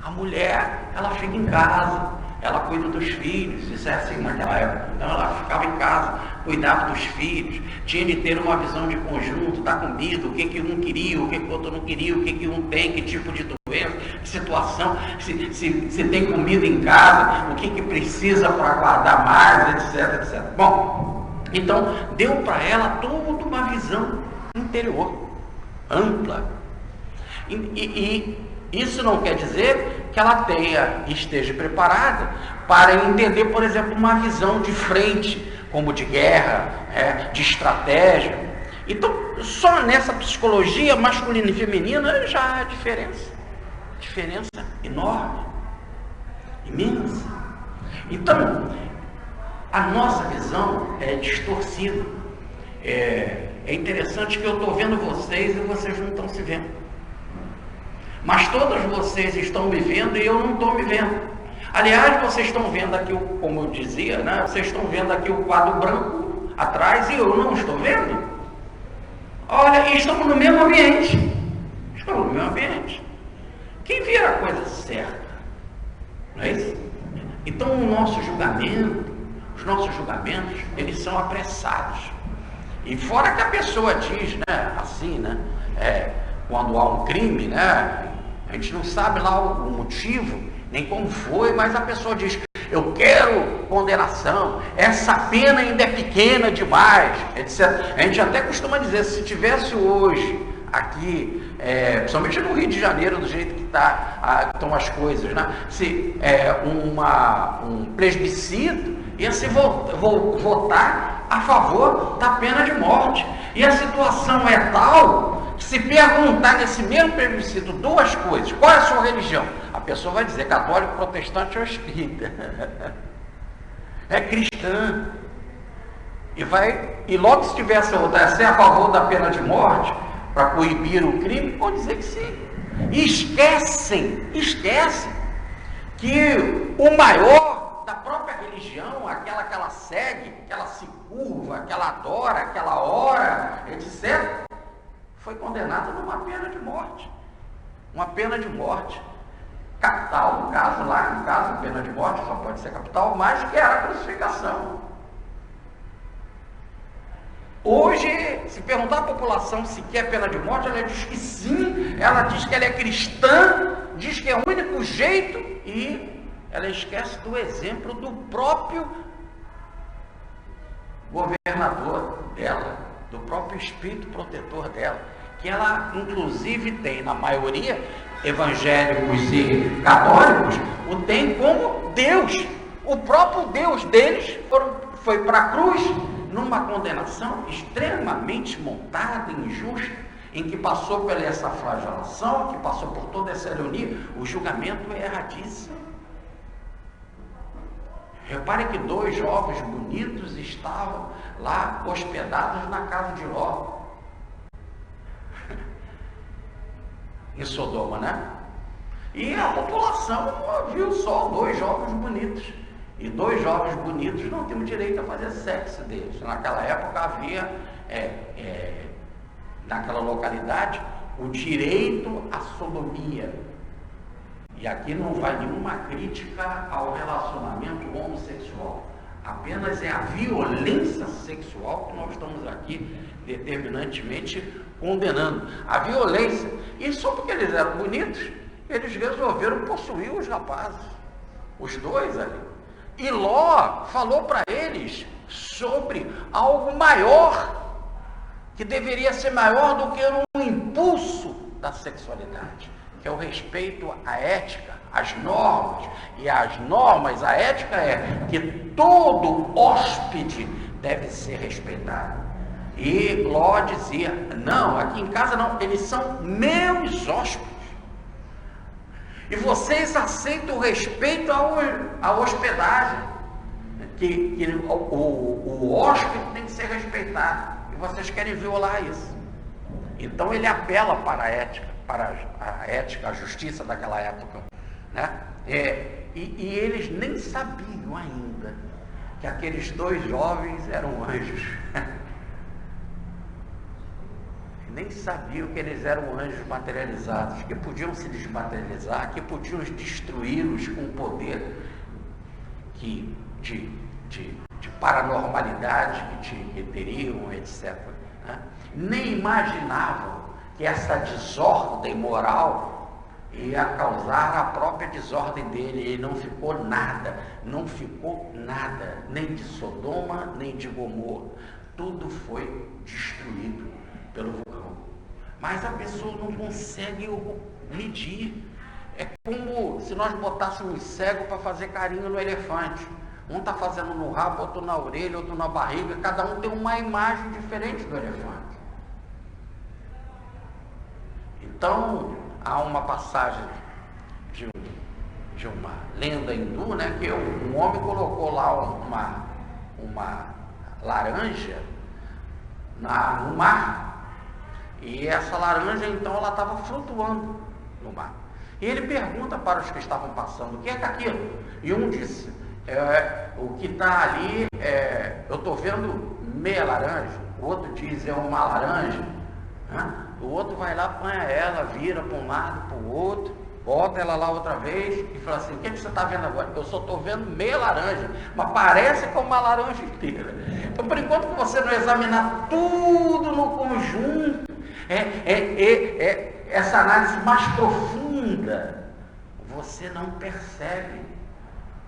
S1: A mulher, ela fica em casa, ela cuida dos filhos, isso é assim naquela época. Então ela ficava em casa, cuidava dos filhos, tinha de ter uma visão de conjunto, da comida, o que um queria, o que o outro não queria, o que um tem, que tipo de doença, que situação, se tem comida em casa, o que precisa para guardar mais, etc, etc. Bom, então deu para ela toda uma visão interior, ampla. E isso não quer dizer que ela esteja preparada para entender, por exemplo, uma visão de frente, como de guerra, de estratégia. Então, só nessa psicologia masculina e feminina já há diferença enorme, imensa. Então, a nossa visão é distorcida. É interessante que eu estou vendo vocês e vocês não estão se vendo. Mas todos vocês estão me vendo e eu não estou me vendo. Aliás, vocês estão vendo aqui, como eu dizia, né? Vocês estão vendo aqui o quadro branco atrás e eu não estou vendo. Olha, estamos no mesmo ambiente. Estamos no mesmo ambiente. Quem vira a coisa certa? Não é isso? Então os nossos julgamentos, eles são apressados. E fora que a pessoa diz, né? Assim, né? Quando há um crime, né? A gente não sabe lá o motivo, nem como foi, mas a pessoa diz, eu quero condenação, essa pena ainda é pequena demais, etc. A gente até costuma dizer, se tivesse hoje aqui, principalmente no Rio de Janeiro, do jeito que estão as coisas, né? Se um plebiscito ia se votar a favor da pena de morte. E a situação é tal que, se perguntar nesse mesmo plebiscito duas coisas, qual é a sua religião? A pessoa vai dizer católico, protestante ou espírita. É cristã. E logo se tivesse outra, se é a favor da pena de morte, para coibir o crime, vão dizer que sim. E esquecem que o maior da própria religião, aquela que ela segue, que ela se curva, que ela adora, que ela ora, etc., foi condenado numa pena de morte. Uma pena de morte capital, no caso, pena de morte só pode ser capital, mas que era a crucificação. Hoje, se perguntar à população se quer pena de morte, ela diz que sim, ela diz que ela é cristã, diz que é o único jeito, e ela esquece do exemplo do próprio governador dela, do próprio espírito protetor dela, que ela inclusive tem, na maioria, evangélicos e católicos, o tem como Deus. O próprio Deus deles foi para a cruz, numa condenação extremamente montada, injusta, em que passou por essa flagelação, que passou por toda essa ironia. O julgamento é erradíssimo. Repare que 2 jovens bonitos estavam lá hospedados na casa de Ló. Em Sodoma, né? E a população viu só 2 jovens bonitos. E 2 jovens bonitos não tinham direito a fazer sexo deles. Naquela época havia, naquela localidade, o direito à sodomia. E aqui não vai nenhuma crítica ao relacionamento homossexual. Apenas é a violência sexual que nós estamos aqui determinantemente condenando. A violência. E só porque eles eram bonitos, eles resolveram possuir os rapazes. Os 2 ali. E Ló falou para eles sobre algo maior, que deveria ser maior do que um impulso da sexualidade, que é o respeito à ética, às normas. E as normas, a ética é que todo hóspede deve ser respeitado. E Ló dizia, não, aqui em casa não, eles são meus hóspedes. E vocês aceitam o respeito à hospedagem, que o hóspede tem que ser respeitado. E vocês querem violar isso. Então ele apela para a ética, a justiça daquela época, né? E eles nem sabiam ainda que aqueles 2 jovens eram anjos. Nem sabiam que eles eram anjos materializados, que podiam se desmaterializar, que podiam destruí-los com o poder de paranormalidade que teriam, etc. Né? Nem imaginavam que essa desordem moral ia causar a própria desordem dele. E não ficou nada, nem de Sodoma, nem de Gomorra. Tudo foi destruído pelo vulcão. Mas a pessoa não consegue medir. É como se nós botássemos cego para fazer carinho no elefante. Um está fazendo no rabo, outro na orelha, outro na barriga. Cada um tem uma imagem diferente do elefante. Então, há uma passagem de uma lenda hindu, né, que um homem colocou lá uma laranja no mar. E essa laranja, então, ela estava flutuando no mar. E ele pergunta para os que estavam passando, o que é aquilo? E um disse, o que está ali, eu estou vendo meia laranja. O outro diz, é uma laranja. O outro vai lá, apanha ela, vira para um lado, para o outro, bota ela lá outra vez e fala assim, o que você está vendo agora? Eu só estou vendo meia laranja, mas parece que é uma laranja inteira. Então, por enquanto que você não examinar tudo no conjunto, essa análise mais profunda, você não percebe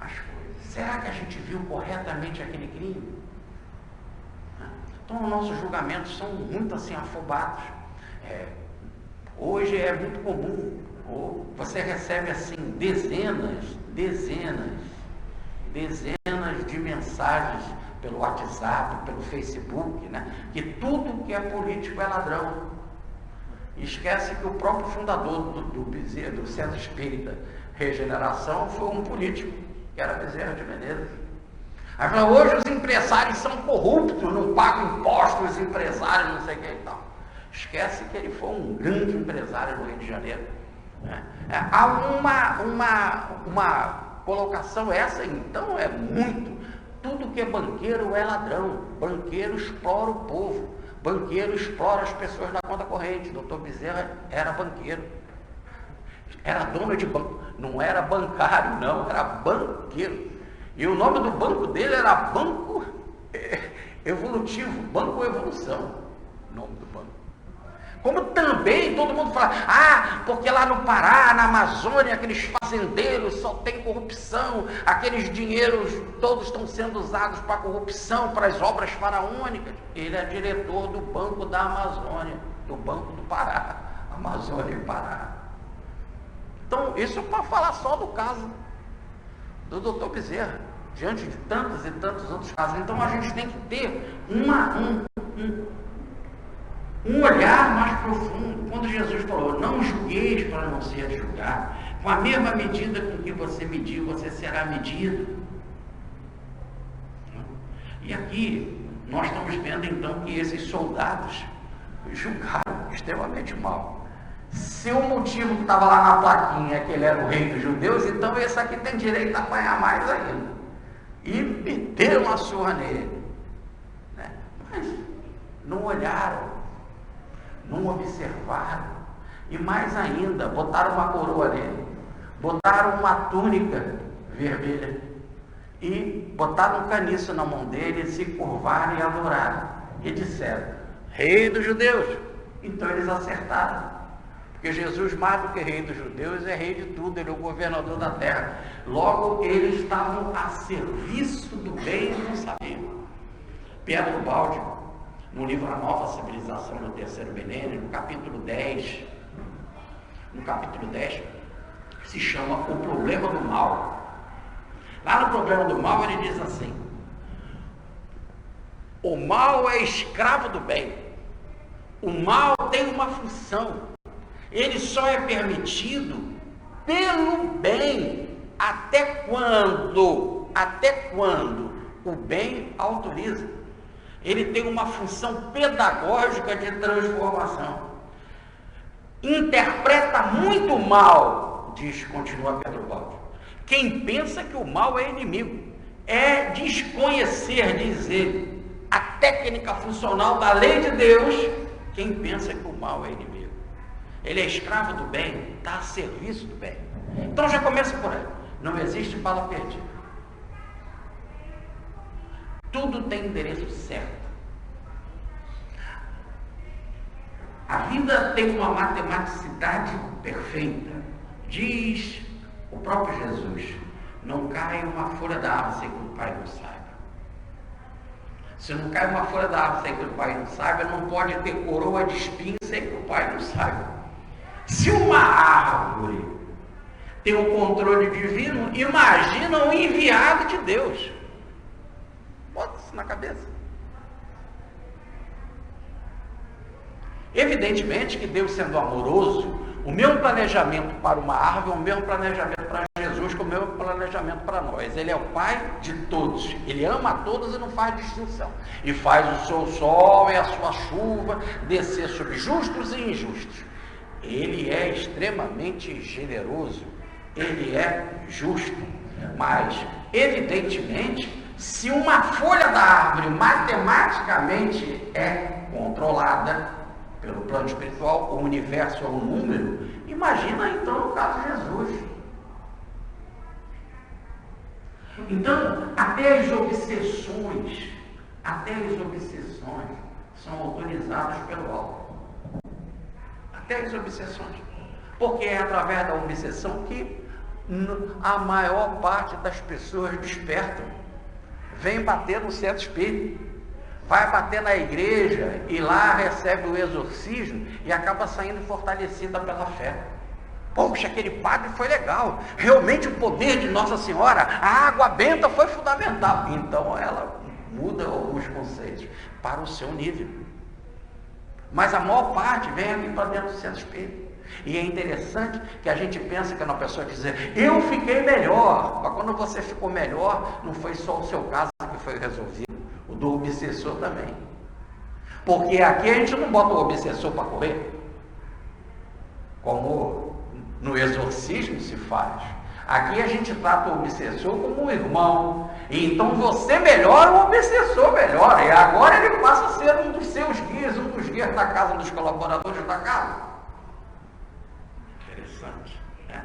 S1: as coisas. Será que a gente viu corretamente aquele crime? Então, os nossos julgamentos são muito assim afobados. Hoje é muito comum, você recebe assim dezenas de mensagens pelo WhatsApp, pelo Facebook, né? Que tudo que é político é ladrão. E esquece que o próprio fundador do Centro Espírita Regeneração foi um político, que era Bezerra de Menezes. Aí fala, hoje os empresários são corruptos, não pagam impostos, os empresários não sei o que e tal. Esquece que ele foi um grande empresário no Rio de Janeiro. Né? Há uma colocação, essa então é muito. Tudo que é banqueiro é ladrão. Banqueiro explora o povo. Banqueiro explora as pessoas na conta corrente. Dr. Bezerra era banqueiro. Era dono de banco. Não era bancário, não. Era banqueiro. E o nome do banco dele era Banco Evolutivo. Banco Evolução. O nome do banco. Como também todo mundo fala, porque lá no Pará, na Amazônia, aqueles fazendeiros só tem corrupção, aqueles dinheiros todos estão sendo usados para corrupção, para as obras faraônicas. Ele é diretor do Banco da Amazônia, do Banco do Pará, Amazônia e Pará. Então, isso é para falar só do caso do Dr. Bezerra, diante de tantos e tantos outros casos. Então, a gente tem que ter um olhar mais profundo. Quando Jesus falou, não julgueis para não ser julgado, com a mesma medida com que você medir, você será medido. E aqui nós estamos vendo então que esses soldados julgaram extremamente mal. Se o motivo que estava lá na plaquinha é que ele era o rei dos judeus, então esse aqui tem direito a apanhar mais ainda. E meteram uma surra nele, né? Mas não olharam, não observaram, e mais ainda, botaram uma coroa nele, botaram uma túnica vermelha e botaram um caniço na mão dele, e se curvaram e adoraram e disseram: rei dos judeus. Então eles acertaram, porque Jesus, mais do que rei dos judeus, é rei de tudo, ele é o governador da terra. Logo, eles estavam a serviço do bem e não sabiam. Pietro Baldi, no livro A Nova Civilização do Terceiro Milênio, no capítulo 10, se chama O Problema do Mal. Lá no Problema do Mal ele diz assim: o mal é escravo do bem. O mal tem uma função. Ele só é permitido pelo bem até quando o bem autoriza. Ele tem uma função pedagógica de transformação. Interpreta muito mal, continua Pedro Baldi, quem pensa que o mal é inimigo. É desconhecer, diz ele, a técnica funcional da lei de Deus, quem pensa que o mal é inimigo. Ele é escravo do bem, está a serviço do bem. Então já começa por aí. Não existe bala perdida. Tudo tem endereço certo. A vida tem uma matematicidade perfeita. Diz o próprio Jesus: não cai uma folha da árvore sem que o Pai não saiba. Se não cai uma folha da árvore sem que o Pai não saiba, não pode ter coroa de espinhos sem que o Pai não saiba. Se uma árvore tem o controle divino, imagina um enviado de Deus. Bota isso na cabeça. Evidentemente que Deus, sendo amoroso, o mesmo planejamento para uma árvore é o mesmo planejamento para Jesus, que é o mesmo planejamento para nós. Ele é o Pai de todos. Ele ama a todos e não faz distinção. E faz o seu sol e a sua chuva descer sobre justos e injustos. Ele é extremamente generoso. Ele é justo. Mas, evidentemente, se uma folha da árvore matematicamente é controlada pelo plano espiritual, o universo é um número, imagina então no caso de Jesus. Então, até as obsessões são autorizadas pelo alto. Até as obsessões. Porque é através da obsessão que a maior parte das pessoas despertam. Vem bater no centro espírita, vai bater na igreja e lá recebe o exorcismo e acaba saindo fortalecida pela fé. Poxa, aquele padre foi legal, realmente o poder de Nossa Senhora, a água benta foi fundamental. Então ela muda alguns conceitos para o seu nível. Mas a maior parte vem aqui para dentro do centro espírita. E é interessante que a gente pensa que é uma pessoa que diz: eu fiquei melhor. Mas quando você ficou melhor, não foi só o seu caso que foi resolvido, o do obsessor também. Porque aqui a gente não bota o obsessor para correr, como no exorcismo se faz. Aqui a gente trata o obsessor como um irmão. E então você melhora, o obsessor melhora. E agora ele passa a ser um dos seus guias, um dos guias da casa, um dos colaboradores da casa. Interessante, né?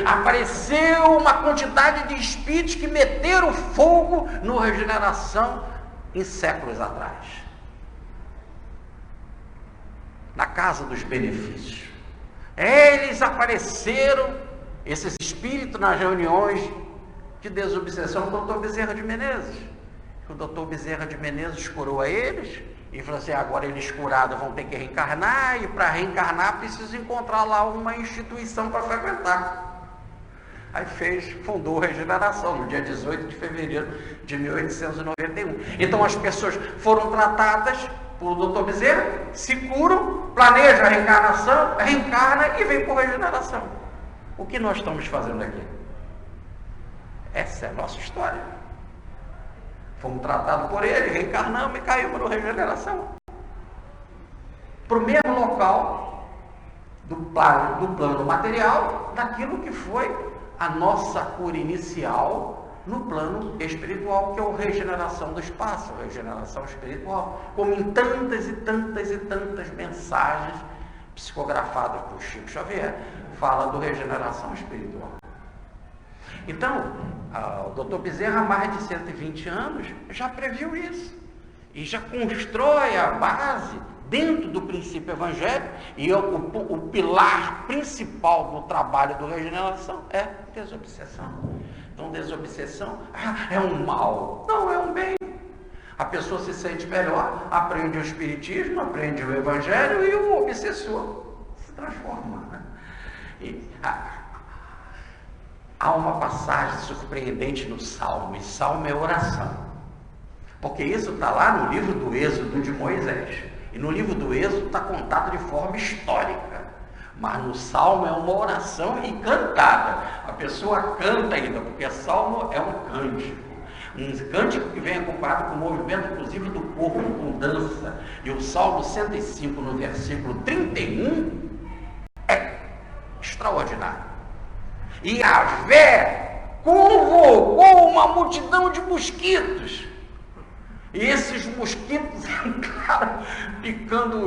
S1: Apareceu uma quantidade de espíritos que meteram fogo no Regeneração em séculos atrás. Na casa dos benefícios. Eles apareceram, esses espíritos, nas reuniões de desobsessão do Dr. Bezerra de Menezes. O Dr. Bezerra de Menezes curou a eles e falou assim: agora eles curados vão ter que reencarnar, e para reencarnar precisa encontrar lá uma instituição para frequentar. Aí fundou a Regeneração no dia 18 de fevereiro de 1891. Então as pessoas foram tratadas por Dr. Bezerra, se curam, planejam a reencarnação, reencarna e vem por Regeneração. O que nós estamos fazendo aqui? Essa é a nossa história. fomos tratados por ele, reencarnamos e caímos no regeneração. Para o mesmo local do plano material, daquilo que foi a nossa cura inicial no plano espiritual, que é a regeneração do espaço, a regeneração espiritual, como em tantas e tantas e tantas mensagens psicografadas por Chico Xavier, fala do regeneração espiritual. Então, o Dr. Bezerra, há mais de 120 anos, já previu isso, e já constrói a base dentro do princípio evangélico, e o pilar principal do trabalho do regeneração é desobsessão. Então, desobsessão é um mal, não, é um bem. A pessoa se sente melhor, aprende o espiritismo, aprende o evangelho, e o obsessor se transforma. E há uma passagem surpreendente no Salmo, e Salmo é oração, porque isso está lá no livro do Êxodo de Moisés, e no livro do Êxodo está contado de forma histórica, mas no Salmo é uma oração e cantada. A pessoa canta ainda, porque Salmo é um cântico que vem acompanhado com o movimento, inclusive, do corpo, com dança. E o Salmo 105, no versículo 31, é extraordinário. E Yahvé convocou uma multidão de mosquitos, e esses mosquitos entraram picando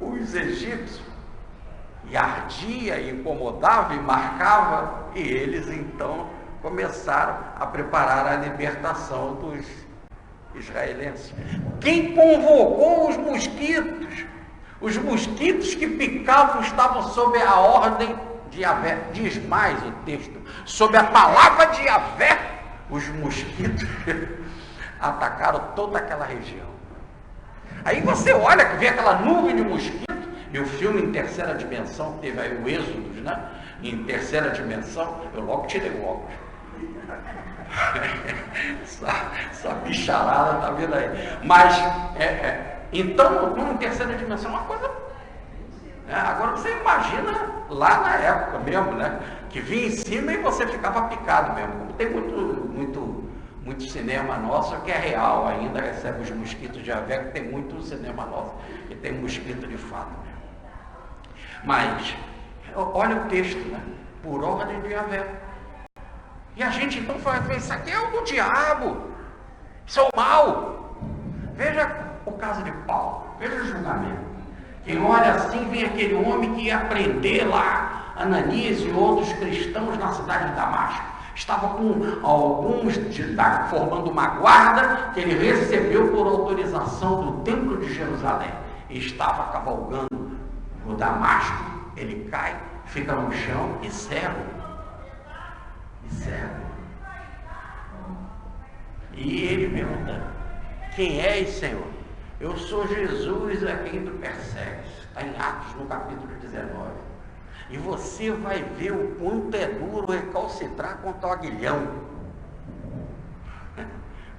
S1: os egípcios, e ardia, e incomodava, e marcava, e eles então começaram a preparar a libertação dos israelenses. Quem convocou os mosquitos? Os mosquitos que picavam estavam sob a ordem de Yahvé. Diz mais o texto, sob a palavra de Yahvé, os mosquitos atacaram toda aquela região. Aí você olha que vê aquela nuvem de mosquitos, e o filme Em Terceira Dimensão, teve aí o Êxodo, né? Em Terceira Dimensão, eu logo tirei o óculos. Essa bicharada tá vindo aí. Mas, então, em Terceira Dimensão é uma coisa... agora você imagina lá na época mesmo, né? Que vinha em cima e você ficava picado mesmo. Tem muito cinema nosso que é real ainda, recebe os mosquitos de Yahvé, que tem muito cinema nosso que tem mosquito de fato mesmo. Mas, olha o texto, né? Por ordem de Yahvé. E a gente então fala, isso aqui é o do diabo, isso é o mal. Veja o caso de Paulo, veja o julgamento. Quem olha assim, vê aquele homem que ia prender lá Ananias e outros cristãos na cidade de Damasco. Estava com alguns formando uma guarda que ele recebeu por autorização do templo de Jerusalém. E estava cavalgando no Damasco, ele cai, fica no chão e cego. E ele pergunta, quem és, Senhor? Eu sou Jesus a quem tu persegues. Está em Atos, no capítulo 19. E você vai ver o quanto é duro recalcitrar contra o aguilhão.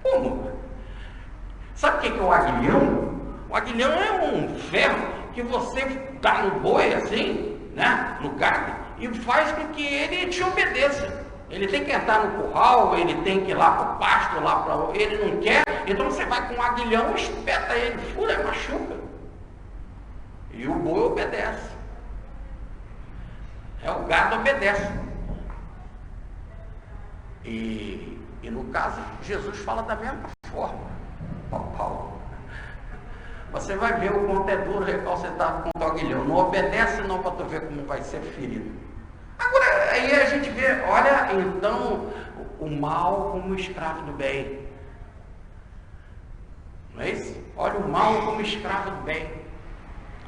S1: Como? Sabe o que é o aguilhão? O aguilhão é um ferro que você dá no boi, assim, né? No gado, e faz com que ele te obedeça. Ele tem que entrar no curral, ele tem que ir lá para o pasto, ele não quer, então você vai com um aguilhão, espeta ele, fura e machuca. E o boi obedece. O gado obedece. E no caso, Jesus fala da mesma forma. Paulo. Você vai ver o quanto é duro recalcitrar contra o aguilhão. Não obedece não, para tu ver como vai ser ferido. Agora, aí a gente vê, olha então o mal como escravo do bem. Não é isso? Olha o mal como escravo do bem.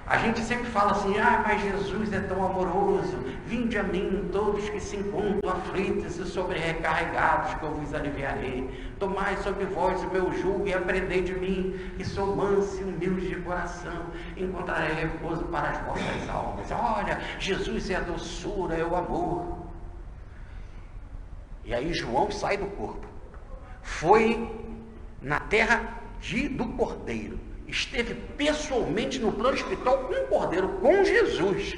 S1: A gente sempre fala assim, mas Jesus é tão amoroso, vinde a mim todos que se encontram aflitos e sobrecarregados, que eu vos aliviarei. Tomai sobre vós o meu jugo e aprendei de mim, que sou manso e humilde de coração, encontrarei repouso para as vossas almas. Olha, Jesus é a doçura, é o amor. E aí João sai do corpo, foi na terra do Cordeiro, esteve pessoalmente no plano espiritual com o Cordeiro, com Jesus.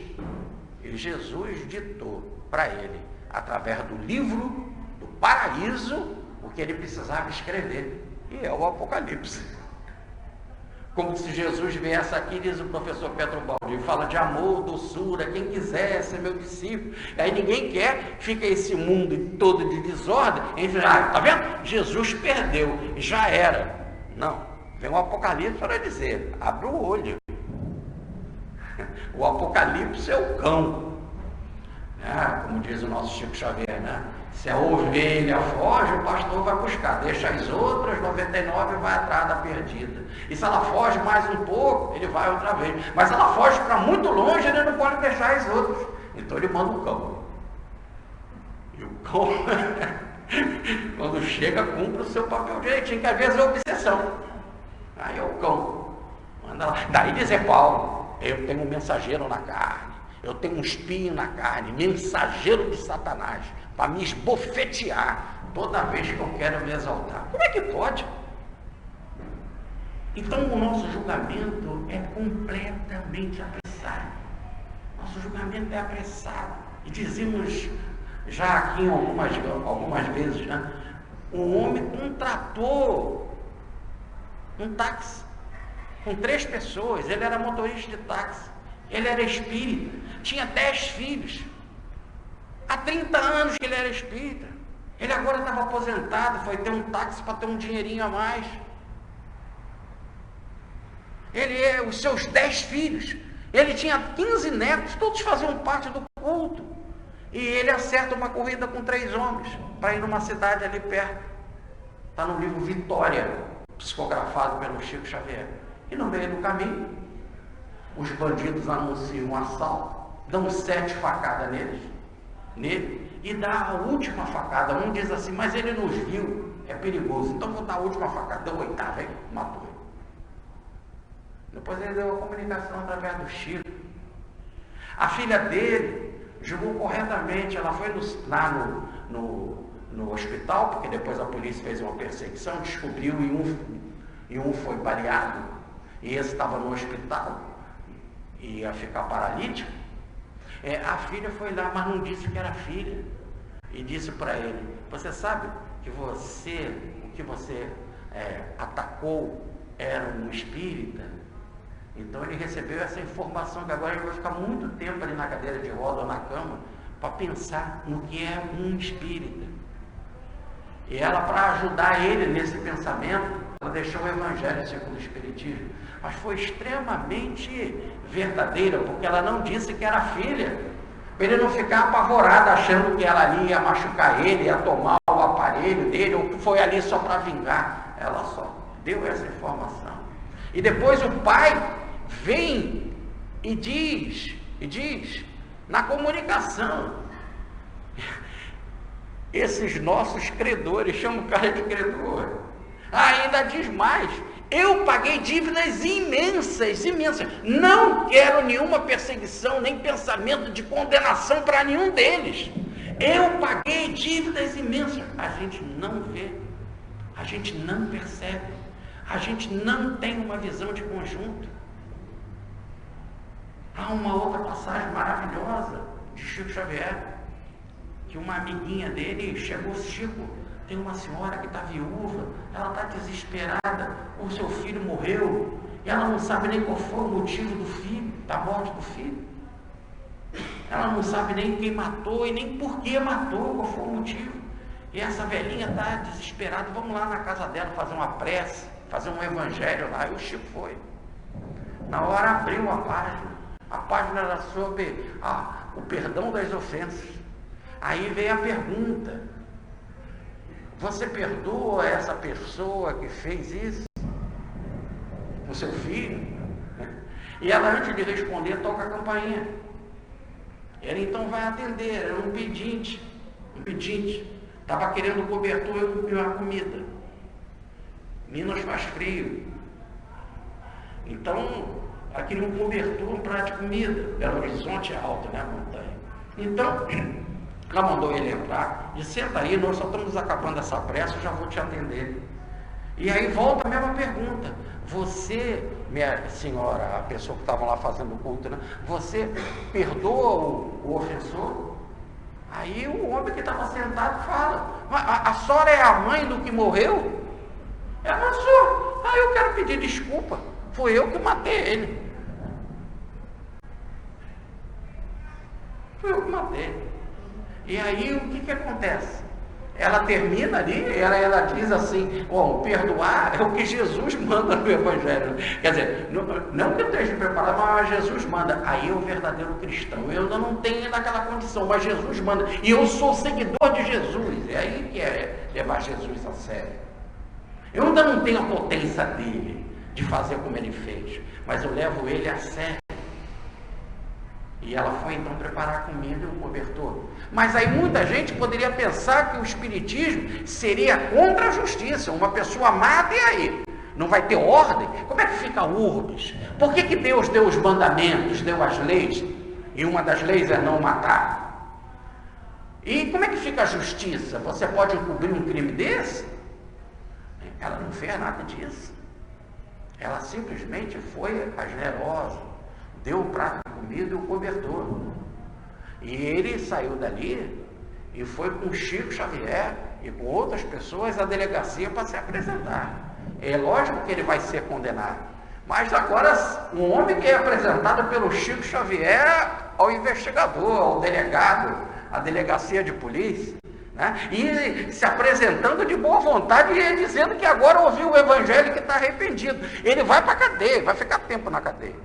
S1: E Jesus ditou para ele, através do livro do paraíso, o que ele precisava escrever. e é o Apocalipse. Como se Jesus viesse aqui, diz o professor Petro Baldi, fala de amor, doçura, quem quiser ser meu discípulo. Aí ninguém quer, fica esse mundo todo de desordem, tá vendo? Jesus perdeu, já era. Não, vem o Apocalipse para dizer, abre o olho. O Apocalipse é o cão, né? Como diz o nosso Chico Xavier, né? Se a ovelha foge, o pastor vai buscar, deixa as outras 99 e vai atrás da perdida. E se ela foge mais um pouco, ele vai outra vez. Mas se ela foge para muito longe, ele não pode deixar as outras. Então ele manda o cão. E o cão, quando chega, cumpre o seu papel direitinho, que às vezes é obsessão. Aí é o cão. Manda lá. Daí dizer Paulo, eu tenho um mensageiro na carne, eu tenho um espinho na carne, mensageiro de Satanás, para me esbofetear toda vez que eu quero me exaltar. Como é que pode? Então o nosso julgamento é completamente apressado. Nosso julgamento é apressado. E dizemos já aqui algumas vezes, né? Um homem contratou um táxi com 3 pessoas. Ele era motorista de táxi, ele era espírita, tinha 10 filhos. Há 30 anos que ele era espírita. Ele agora estava aposentado, foi ter um táxi para ter um dinheirinho a mais. Os seus 10 filhos, ele tinha 15 netos, todos faziam parte do culto. E ele acerta uma corrida com 3 homens, para ir numa cidade ali perto. Está no livro Vitória, psicografado pelo Chico Xavier. E no meio do caminho, os bandidos anunciam um assalto, dão 7 facadas nele, e dá a última facada. Um diz assim, mas ele nos viu, é perigoso, então vou dar a última facada. Deu 8ª, hein? Matou ele. Depois ele deu a comunicação através do Chico. A filha dele julgou corretamente, ela foi lá no hospital, porque depois a polícia fez uma perseguição, descobriu e um foi baleado, e esse estava no hospital, ia ficar paralítico. A filha foi lá, mas não disse que era filha, e disse para ele, você sabe que o que você atacou era um espírita? Então ele recebeu essa informação, que agora ele vai ficar muito tempo ali na cadeira de roda ou na cama, para pensar no que é um espírita. E ela, para ajudar ele nesse pensamento, ela deixou o Evangelho segundo o Espiritismo. Mas foi extremamente verdadeira, porque ela não disse que era filha, para ele não ficar apavorado, achando que ela ali ia machucar ele, ia tomar o aparelho dele, ou que foi ali só para vingar. Ela só deu essa informação. E depois o pai vem e diz, na comunicação, esses nossos credores, chamam o cara de credor, ainda diz mais, eu paguei dívidas imensas, não quero nenhuma perseguição, nem pensamento de condenação para nenhum deles, eu paguei dívidas imensas. A gente não vê, a gente não percebe, a gente não tem uma visão de conjunto. Há uma outra passagem maravilhosa de Chico Xavier, que uma amiguinha dele chegou, Chico, tem uma senhora que está viúva, ela está desesperada, o seu filho morreu, e ela não sabe nem qual foi o motivo da morte do filho. Ela não sabe nem quem matou e nem por que matou, qual foi o motivo. E essa velhinha está desesperada, vamos lá na casa dela fazer uma prece, fazer um evangelho lá. E o Chico foi. Na hora abriu a página era sobre o perdão das ofensas. Aí veio a pergunta, você perdoa essa pessoa que fez isso? O seu filho? E ela, antes de responder, toca a campainha. Ele então vai atender, era um pedinte, estava querendo cobertor e uma comida. Minas faz frio, então aquele um cobertor, um prato de comida. Belo Horizonte é alto, né, a montanha. Então ela mandou ele entrar, disse, senta aí, nós só estamos acabando essa pressa, eu já vou te atender. E aí volta a mesma pergunta, você, minha senhora, a pessoa que estava lá fazendo o culto, né, você perdoa o ofensor? Aí o homem que estava sentado fala, a senhora é a mãe do que morreu? Ela não sou. Eu quero pedir desculpa. Foi eu que matei ele. Foi eu que matei. E aí o que acontece? Ela termina ali, ela diz assim, perdoar é o que Jesus manda no Evangelho. Quer dizer, não que eu esteja preparado, mas Jesus manda. Aí é o verdadeiro cristão. Eu ainda não tenho ainda aquela condição, mas Jesus manda. E eu sou seguidor de Jesus. É aí que é levar Jesus a sério. Eu ainda não tenho a potência dele de fazer como ele fez, mas eu levo ele a sério. E ela foi então preparar comigo o cobertor. Mas aí muita gente poderia pensar que o espiritismo seria contra a justiça. Uma pessoa mata e aí? Não vai ter ordem? Como é que fica a urbis? Por que Deus deu os mandamentos, deu as leis? E uma das leis é não matar. E como é que fica a justiça? Você pode encobrir um crime desse? Ela não fez nada disso. Ela simplesmente foi generosa. Deu o prato de comida e o cobertor. E ele saiu dali e foi com Chico Xavier e com outras pessoas à delegacia para se apresentar. É lógico que ele vai ser condenado. Mas agora um homem que é apresentado pelo Chico Xavier ao investigador, ao delegado, à delegacia de polícia, né? E se apresentando de boa vontade e dizendo que agora ouviu o evangelho e que está arrependido. Ele vai para a cadeia, vai ficar tempo na cadeia.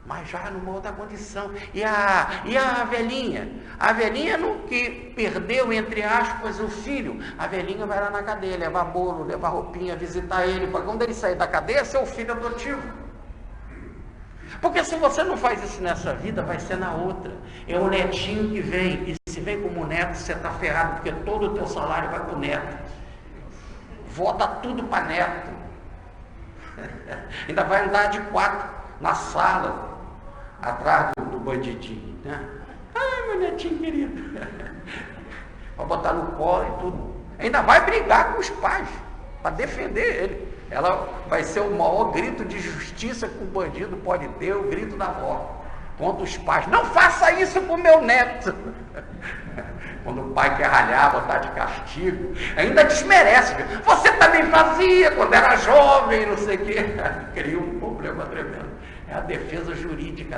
S1: Mas já numa outra condição. E a velhinha? A velhinha que perdeu, entre aspas, o filho. A velhinha vai lá na cadeia, levar bolo, levar roupinha, visitar ele, para quando ele sair da cadeia, ser o filho adotivo. Porque se você não faz isso nessa vida, vai ser na outra. É o netinho que vem. E se vem como neto, você está ferrado, porque todo o teu salário vai para o neto. Vota tudo para neto. Ainda vai andar de 4 na sala, atrás do bandidinho, né? Ai, meu netinho querido. Vai botar no colo e tudo. Ainda vai brigar com os pais para defender ele. Ela vai ser o maior grito de justiça que o bandido pode ter, o grito da avó contra os pais. Não faça isso com o meu neto. Quando o pai quer ralhar, botar de castigo, ainda desmerece. Você também fazia quando era jovem, não sei o quê. Cria um problema tremendo. É a defesa jurídica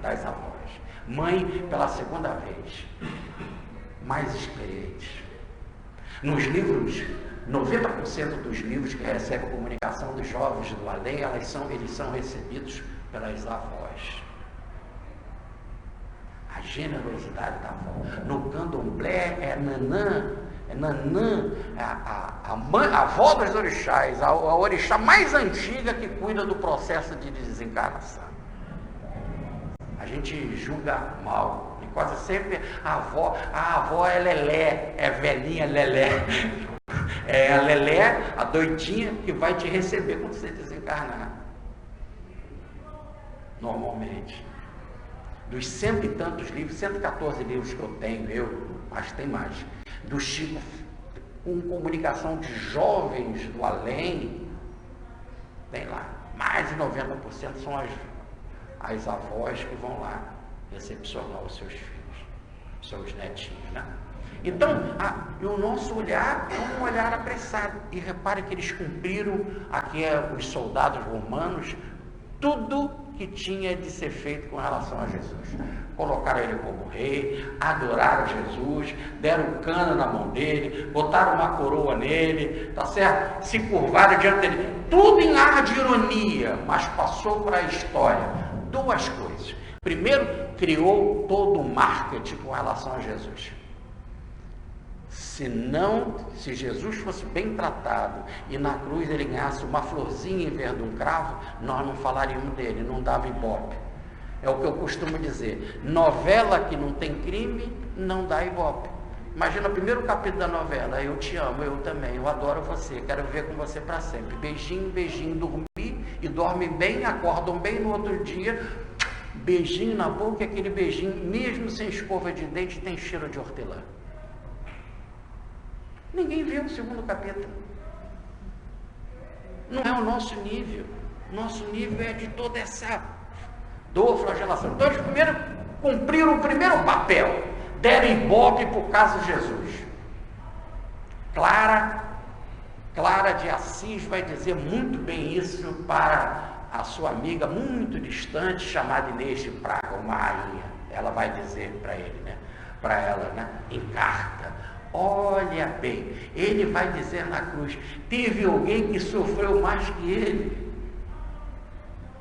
S1: das avós. Mãe, pela segunda vez, mais experiente. Nos livros, 90% dos livros que recebem a comunicação dos jovens do além, eles são recebidos pelas avós. A generosidade da avó. No candomblé é Nanã, a avó dos orixás, a orixá mais antiga que cuida do processo de desencarnação. A gente julga mal, e quase sempre a avó é lelé, é velhinha lelé. É a lelé, a doidinha, que vai te receber quando você desencarnar. Normalmente. Dos 100 e tantos livros, 114 livros que eu tenho, mas tem mais, do Chico, com comunicação de jovens do além, tem lá, mais de 90% são as avós que vão lá recepcionar os seus filhos, seus netinhos, né? Então, o nosso olhar é um olhar apressado, e repare que eles cumpriram, aqui os soldados romanos, tudo que tinha de ser feito com relação a Jesus. Colocaram ele como rei, adoraram Jesus, deram cana na mão dele, botaram uma coroa nele, tá certo? Se curvaram diante dele, tudo em ar de ironia, mas passou para a história. Duas coisas. Primeiro, criou todo o marketing com relação a Jesus. Se Jesus fosse bem tratado e na cruz ele ganhasse uma florzinha em vez de um cravo, nós não falaríamos dele, não dava ibope. É o que eu costumo dizer: novela que não tem crime não dá ibope. Imagina o primeiro capítulo da novela: eu te amo, eu também, eu adoro você, quero viver com você para sempre. Beijinho, beijinho, dormir e dormem bem, acordam bem no outro dia, beijinho na boca, e aquele beijinho, mesmo sem escova de dente, tem cheiro de hortelã. Ninguém viu o segundo capítulo. Não é o nosso nível. Nosso nível é de toda essa dor, flagelação. Então eles primeiro cumpriram o primeiro papel, deram ibope por causa de Jesus. Clara, Clara de Assis vai dizer muito bem isso para a sua amiga muito distante, chamada Inês de Praga, uma rainha. Ela vai dizer para ele, né? Para ela, né? Em carta. Olha bem, ele vai dizer na cruz, teve alguém que sofreu mais que ele.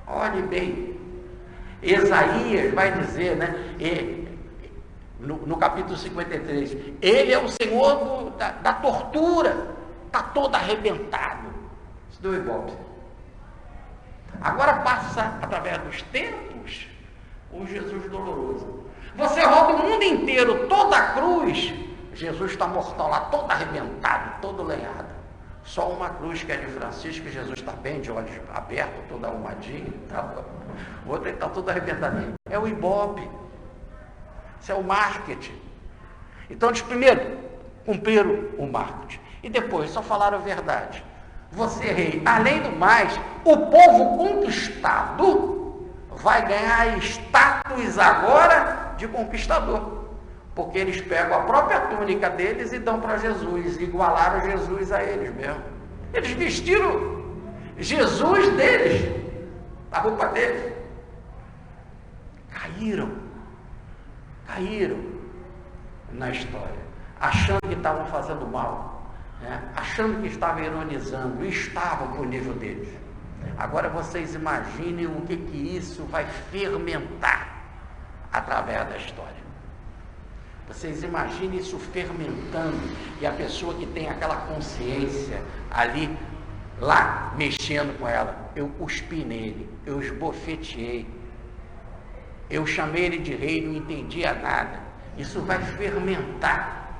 S1: Olhe bem, Isaías vai dizer, né? No capítulo 53, ele é o Senhor da tortura, está todo arrebentado. Isso deu ibope. Agora passa através dos tempos o Jesus doloroso. Você roda o mundo inteiro, toda a cruz, Jesus está mortal lá, todo arrebentado, todo lenhado. Só uma cruz que é de Francisco, Jesus está bem, de olhos abertos, todo arrumadinho. O outro está todo arrebentado. É o ibope. Isso é o marketing. Então eles primeiro cumpriram o marketing. E depois só falaram a verdade. Você, rei, além do mais, o povo conquistado vai ganhar status agora de conquistador. Porque eles pegam a própria túnica deles e dão para Jesus, igualaram Jesus a eles mesmo. Eles vestiram Jesus deles, a roupa deles. Caíram na história, achando que estavam fazendo mal, né? Achando que estavam ironizando, e estavam para o nível deles. Agora vocês imaginem o que isso vai fermentar através da história. Vocês imaginem isso fermentando, e a pessoa que tem aquela consciência ali, lá, mexendo com ela, eu cuspi nele, eu esbofeteei, eu chamei ele de rei, não entendia nada. Isso vai fermentar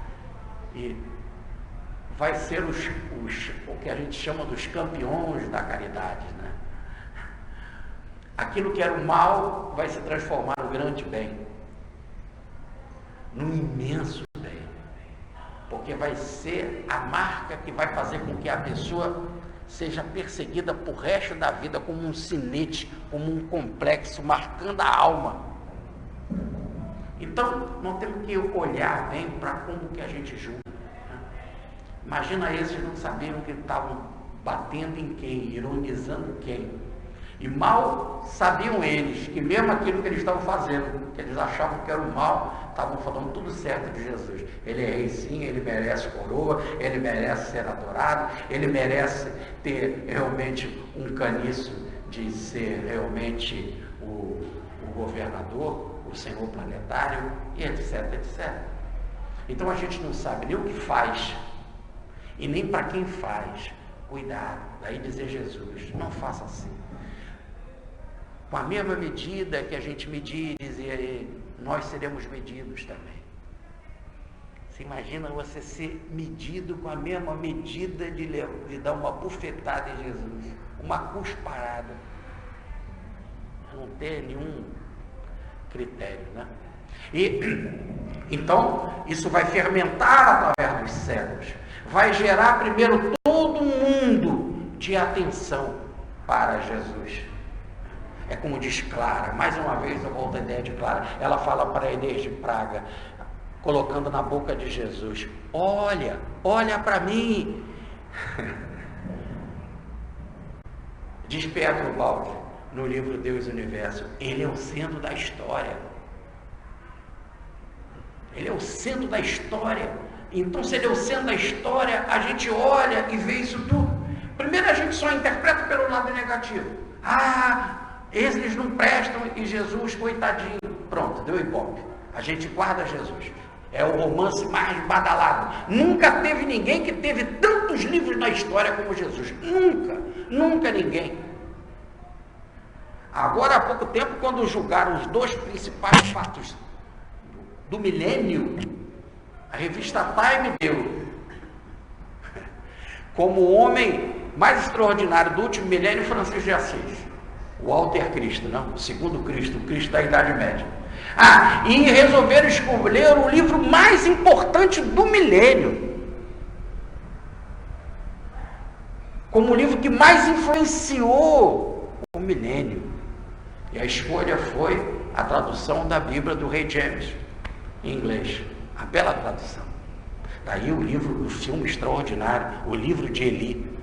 S1: e vai ser o que a gente chama dos campeões da caridade, né? Aquilo que era o mal vai se transformar no grande bem, num imenso bem, porque vai ser a marca que vai fazer com que a pessoa seja perseguida por resto da vida como um sinete, como um complexo, marcando a alma. Então, nós temos que olhar bem para como que a gente julga, né? Imagina esses não sabiam que estavam batendo em quem, ironizando quem. E mal sabiam eles que mesmo aquilo que eles estavam fazendo, que eles achavam que era o mal, estavam falando tudo certo de Jesus. Ele é rei sim, ele merece coroa, ele merece ser adorado, ele merece ter realmente um caniço de ser realmente o governador, o senhor planetário, e etc, etc. Então a gente não sabe nem o que faz, e nem para quem faz. Cuidado, daí dizer Jesus, não faça assim. Com a mesma medida que a gente medir, dizer, nós seremos medidos também. Você imagina você ser medido com a mesma medida de dar uma bufetada em Jesus, uma cusparada, não ter nenhum critério, né? E então isso vai fermentar através dos séculos, vai gerar primeiro todo um mundo de atenção para Jesus. É como diz Clara, mais uma vez eu volto à ideia de Clara, ela fala para Inês de Praga, colocando na boca de Jesus, olha para mim. Diz Pedro Baldi, no livro Deus e o Universo, ele é o centro da história. Ele é o centro da história. Então, se ele é o centro da história, a gente olha e vê isso tudo. Primeiro a gente só interpreta pelo lado negativo. Eles não prestam e Jesus, coitadinho. Pronto, deu ibope. A gente guarda Jesus. É o romance mais badalado. Nunca teve ninguém que teve tantos livros na história como Jesus. Nunca ninguém. Agora, há pouco tempo, quando julgaram os dois principais fatos do milênio, a revista Time deu como o homem mais extraordinário do último milênio, Francisco de Assis. O Alter Cristo, não? O segundo Cristo, o Cristo da Idade Média. E resolveram escolher o livro mais importante do milênio, como o livro que mais influenciou o milênio. E a escolha foi a tradução da Bíblia do Rei James, em inglês. A bela tradução. Está aí o filme extraordinário, o livro de Eli.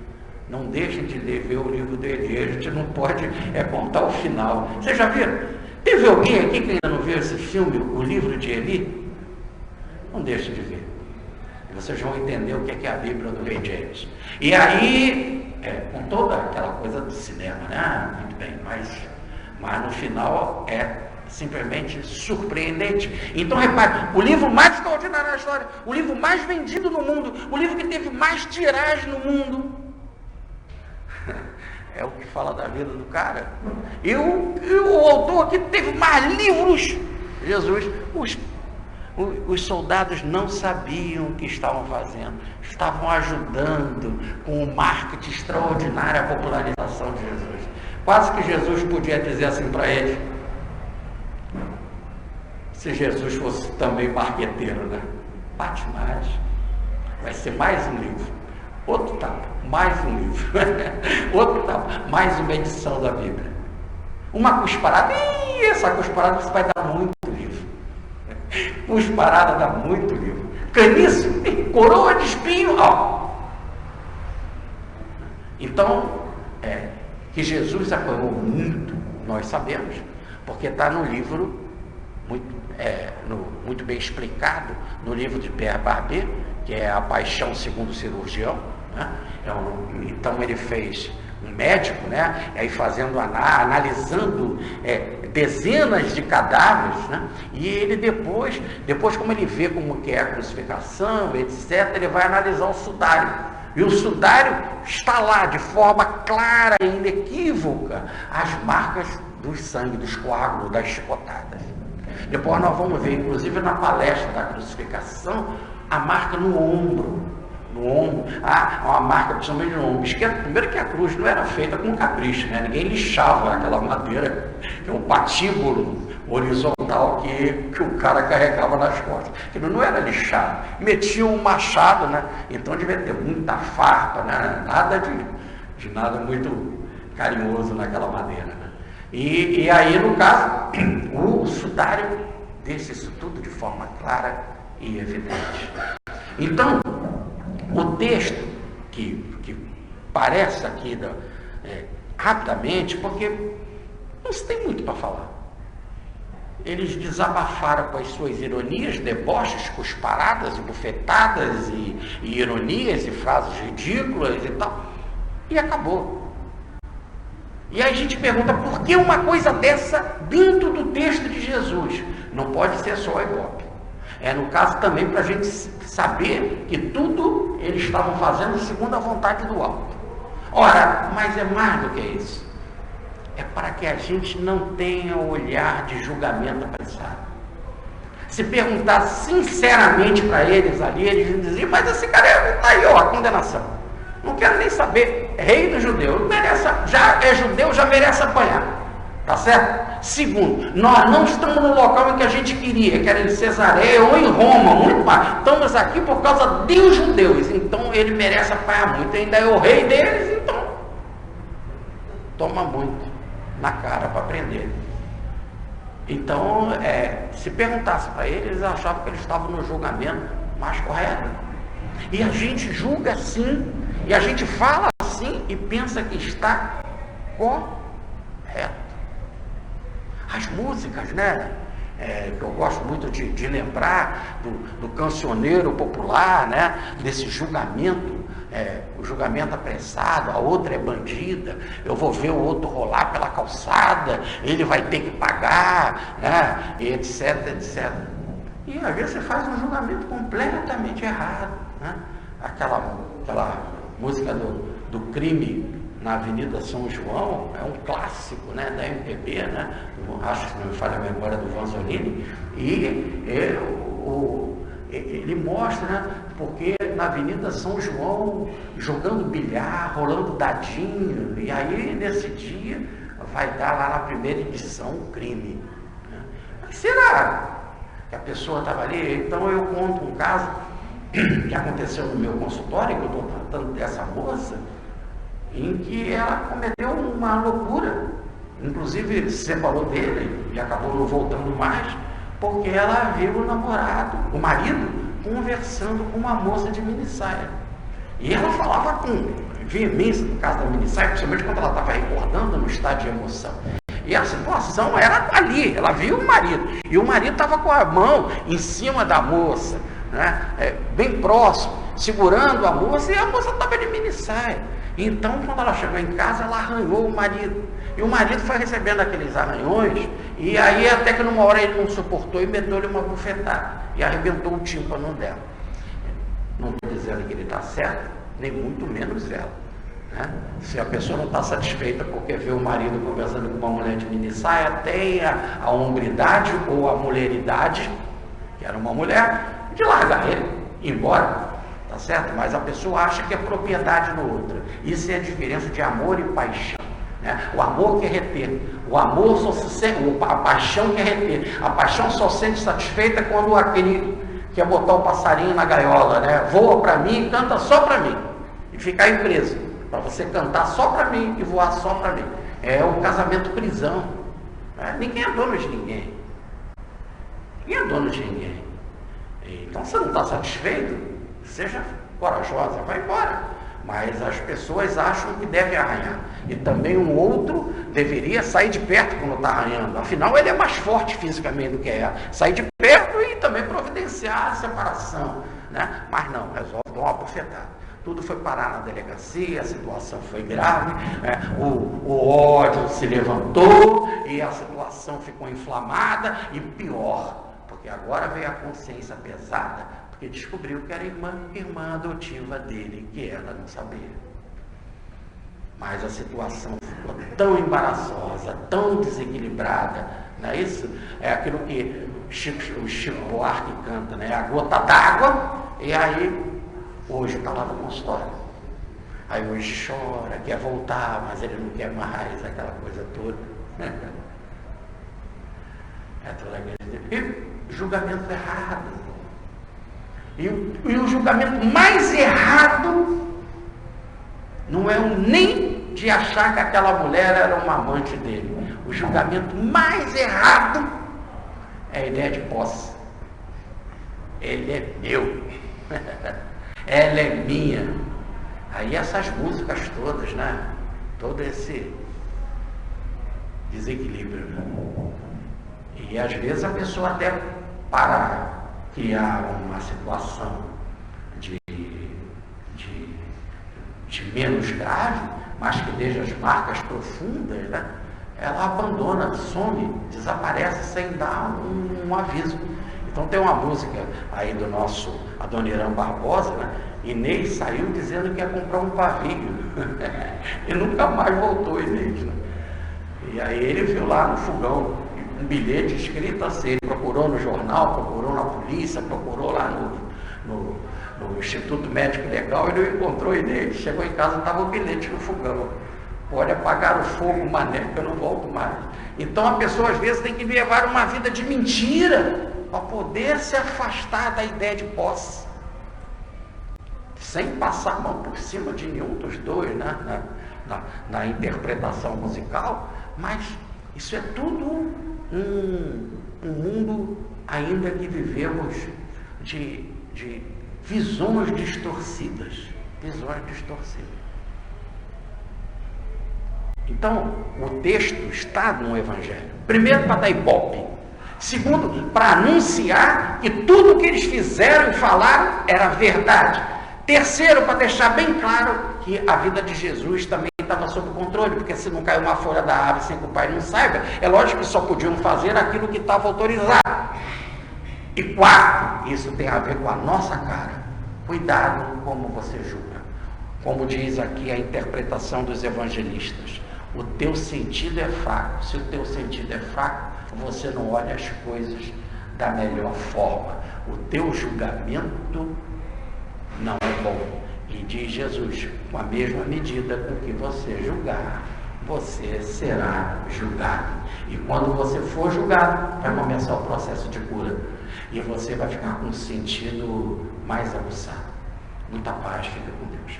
S1: Não deixem de ver o livro de Eli, a gente não pode contar o final. Vocês já viram? Teve alguém aqui que ainda não viu esse filme, o livro de Eli? Não deixem de ver. E vocês vão entender o que é a Bíblia do Rei James. E aí, com toda aquela coisa do cinema, né? Muito bem, mas no final é simplesmente surpreendente. Então repare, o livro mais extraordinário da história, o livro mais vendido no mundo, o livro que teve mais tiragem no mundo, é o que fala da vida do cara. E o autor que teve mais livros, Jesus, os soldados não sabiam o que estavam fazendo, estavam ajudando com o marketing extraordinário a popularização de Jesus. Quase que Jesus podia dizer assim para eles, se Jesus fosse também marqueteiro, né? Bate mais, vai ser mais um livro, outro tapa, mais um livro, outro tapa, mais uma edição da Bíblia. Uma cusparada, essa cusparada você vai dar muito livro. Cusparada dá muito livro. Caniço, coroa de espinho, ó. Então, que Jesus apanhou muito, nós sabemos, porque está no livro muito bem explicado, no livro de Pierre Barbier, que é A Paixão Segundo o Cirurgião, né? Então ele fez um médico, né? Aí analisando dezenas de cadáveres, né? E ele depois como ele vê como que é a crucificação, etc., ele vai analisar o sudário. E o sudário está lá de forma clara e inequívoca as marcas do sangue, dos coágulos, das chicotadas. Depois nós vamos ver, inclusive na palestra da crucificação, a marca no ombro, uma marca principalmente no ombro esquerdo. Primeiro que a cruz não era feita com capricho, né? Ninguém lixava aquela madeira, que é um patíbulo horizontal que o cara carregava nas costas. Aquilo não era lixado, metia um machado, né? Então devia ter muita farpa, né? Nada de nada muito carinhoso naquela madeira, né? E aí, no caso, o sudário deixa isso tudo de forma clara e evidente. Então, o texto que parece aqui rapidamente, porque não se tem muito para falar. Eles desabafaram com as suas ironias, deboches, cusparadas, bufetadas e ironias e frases ridículas e tal, e acabou. E aí a gente pergunta, por que uma coisa dessa dentro do texto de Jesus? Não pode ser só ibope. No caso também para a gente saber que tudo eles estavam fazendo segundo a vontade do alto. Ora, mas é mais do que isso. É para que a gente não tenha olhar de julgamento apressado. Se perguntar sinceramente para eles ali, eles diziam, mas esse cara está aí, ó, a condenação. Não quero nem saber, rei do judeu, já é judeu, já merece apanhar, tá certo? Segundo, nós não estamos no local em que a gente queria, que era em Cesareia ou em Roma, muito mais. Estamos aqui por causa dos judeus, então ele merece apanhar muito, ainda é o rei deles, então toma muito na cara para prender. Então, se perguntasse para eles, eles achavam que eles estavam no julgamento mais correto. E a gente julga assim, e a gente fala assim e pensa que está correto. As músicas, né? Que eu gosto muito de lembrar do cancioneiro popular, né? Desse julgamento, o julgamento apressado, a outra é bandida, eu vou ver o outro rolar pela calçada, ele vai ter que pagar, né? E etc, etc. E às vezes você faz um julgamento completamente errado, né? Aquela música do crime na Avenida São João, é um clássico, né, da MPB, né? Acho que não me falha a memória do Vanzolini, e ele mostra, né, porque na Avenida São João, jogando bilhar, rolando dadinho, e aí nesse dia vai dar lá na primeira edição o crime, né? Mas será que a pessoa estava ali? Então eu conto um caso que aconteceu no meu consultório, que eu estou tratando dessa moça, em que ela cometeu uma loucura, inclusive se separou dele e acabou não voltando mais, porque ela viu o namorado, o marido, conversando com uma moça de minissaia. E ela falava com veemência no caso da minissaia, principalmente quando ela estava recordando no estado de emoção. E a situação era ali, ela viu o marido, e o marido estava com a mão em cima da moça, né? Bem próximo, segurando a moça, e a moça estava de minissaia. Então, quando ela chegou em casa, ela arranhou o marido. E o marido foi recebendo aqueles arranhões, e aí até que numa hora ele não suportou e meteu-lhe uma bufetada, e arrebentou o tímpano dela. Não estou dizendo que ele está certo, nem muito menos ela. Né? Se a pessoa não está satisfeita porque vê o marido conversando com uma mulher de minissaia, tem a hombridade ou a mulheridade, que era uma mulher, de largar ele, ir embora, tá certo? Mas a pessoa acha que é propriedade no outro. Isso é a diferença de amor e paixão. Né? O amor quer reter, o amor só se sente, a paixão quer reter. A paixão só se sente satisfeita quando aquele quer botar o passarinho na gaiola, né? Voa para mim e canta só para mim, e ficar aí preso, para você cantar só para mim e voar só para mim. É o casamento prisão. Né? Ninguém é dono de ninguém. Ninguém é dono de ninguém. Então, se não está satisfeito, seja corajosa, vai embora. Mas as pessoas acham que deve arranhar. E também um outro deveria sair de perto quando está arranhando. Afinal, ele é mais forte fisicamente do que ela. Sair de perto e também providenciar a separação. Né? Mas não, resolve dar uma bufetada. Tudo foi parar na delegacia, a situação foi grave, né? O ódio se levantou e a situação ficou inflamada e pior, porque agora veio a consciência pesada, porque descobriu que era irmã adotiva dele, que ela não sabia. Mas a situação ficou tão embaraçosa, tão desequilibrada, não é isso? É aquilo que o Chico Buarque canta, né? A gota d'água, e aí hoje está lá no consultório. Aí hoje chora, quer voltar, mas ele não quer mais, aquela coisa toda. E julgamento errado. E o julgamento mais errado não é nem de achar que aquela mulher era uma amante dele. O julgamento mais errado é a ideia de posse. Ele é meu. Ela é minha. Aí essas músicas todas, né? Todo esse desequilíbrio. Né? E às vezes a pessoa até para criar uma situação de menos grave, mas que deixa as marcas profundas, né? Ela abandona, some, desaparece sem dar um aviso. Então tem uma música aí do nosso Adoniran Barbosa, né? Inês saiu dizendo que ia comprar um pavinho e nunca mais voltou, Inês, né? E aí ele viu lá no fogão um bilhete escrito assim, ele procurou no jornal, procurou na polícia, procurou lá no Instituto Médico Legal e não encontrou Inês. Chegou em casa, estava o bilhete no fogão. Pode apagar o fogo, mané, que eu não volto mais. Então a pessoa às vezes tem que levar uma vida de mentira para poder se afastar da ideia de posse, sem passar a mão por cima de nenhum dos dois, né? na interpretação musical, mas isso é tudo um mundo ainda que vivemos de visões distorcidas. Então, o texto está no Evangelho. Primeiro, para dar ibope. Segundo, para anunciar que tudo o que eles fizeram e falaram era verdade. Terceiro, para deixar bem claro que a vida de Jesus também estava sob controle, porque se não caiu uma folha da árvore sem que o Pai não saiba, é lógico que só podiam fazer aquilo que estava autorizado. E quarto, isso tem a ver com a nossa cara. Cuidado como você julga. Como diz aqui a interpretação dos evangelistas, o teu sentido é fraco. Se o teu sentido é fraco, você não olha as coisas da melhor forma. O teu julgamento não é bom. E diz Jesus, com a mesma medida com que você julgar, você será julgado. E quando você for julgado, vai começar o processo de cura. E você vai ficar com um sentido mais aguçado. Muita paz, fica com Deus.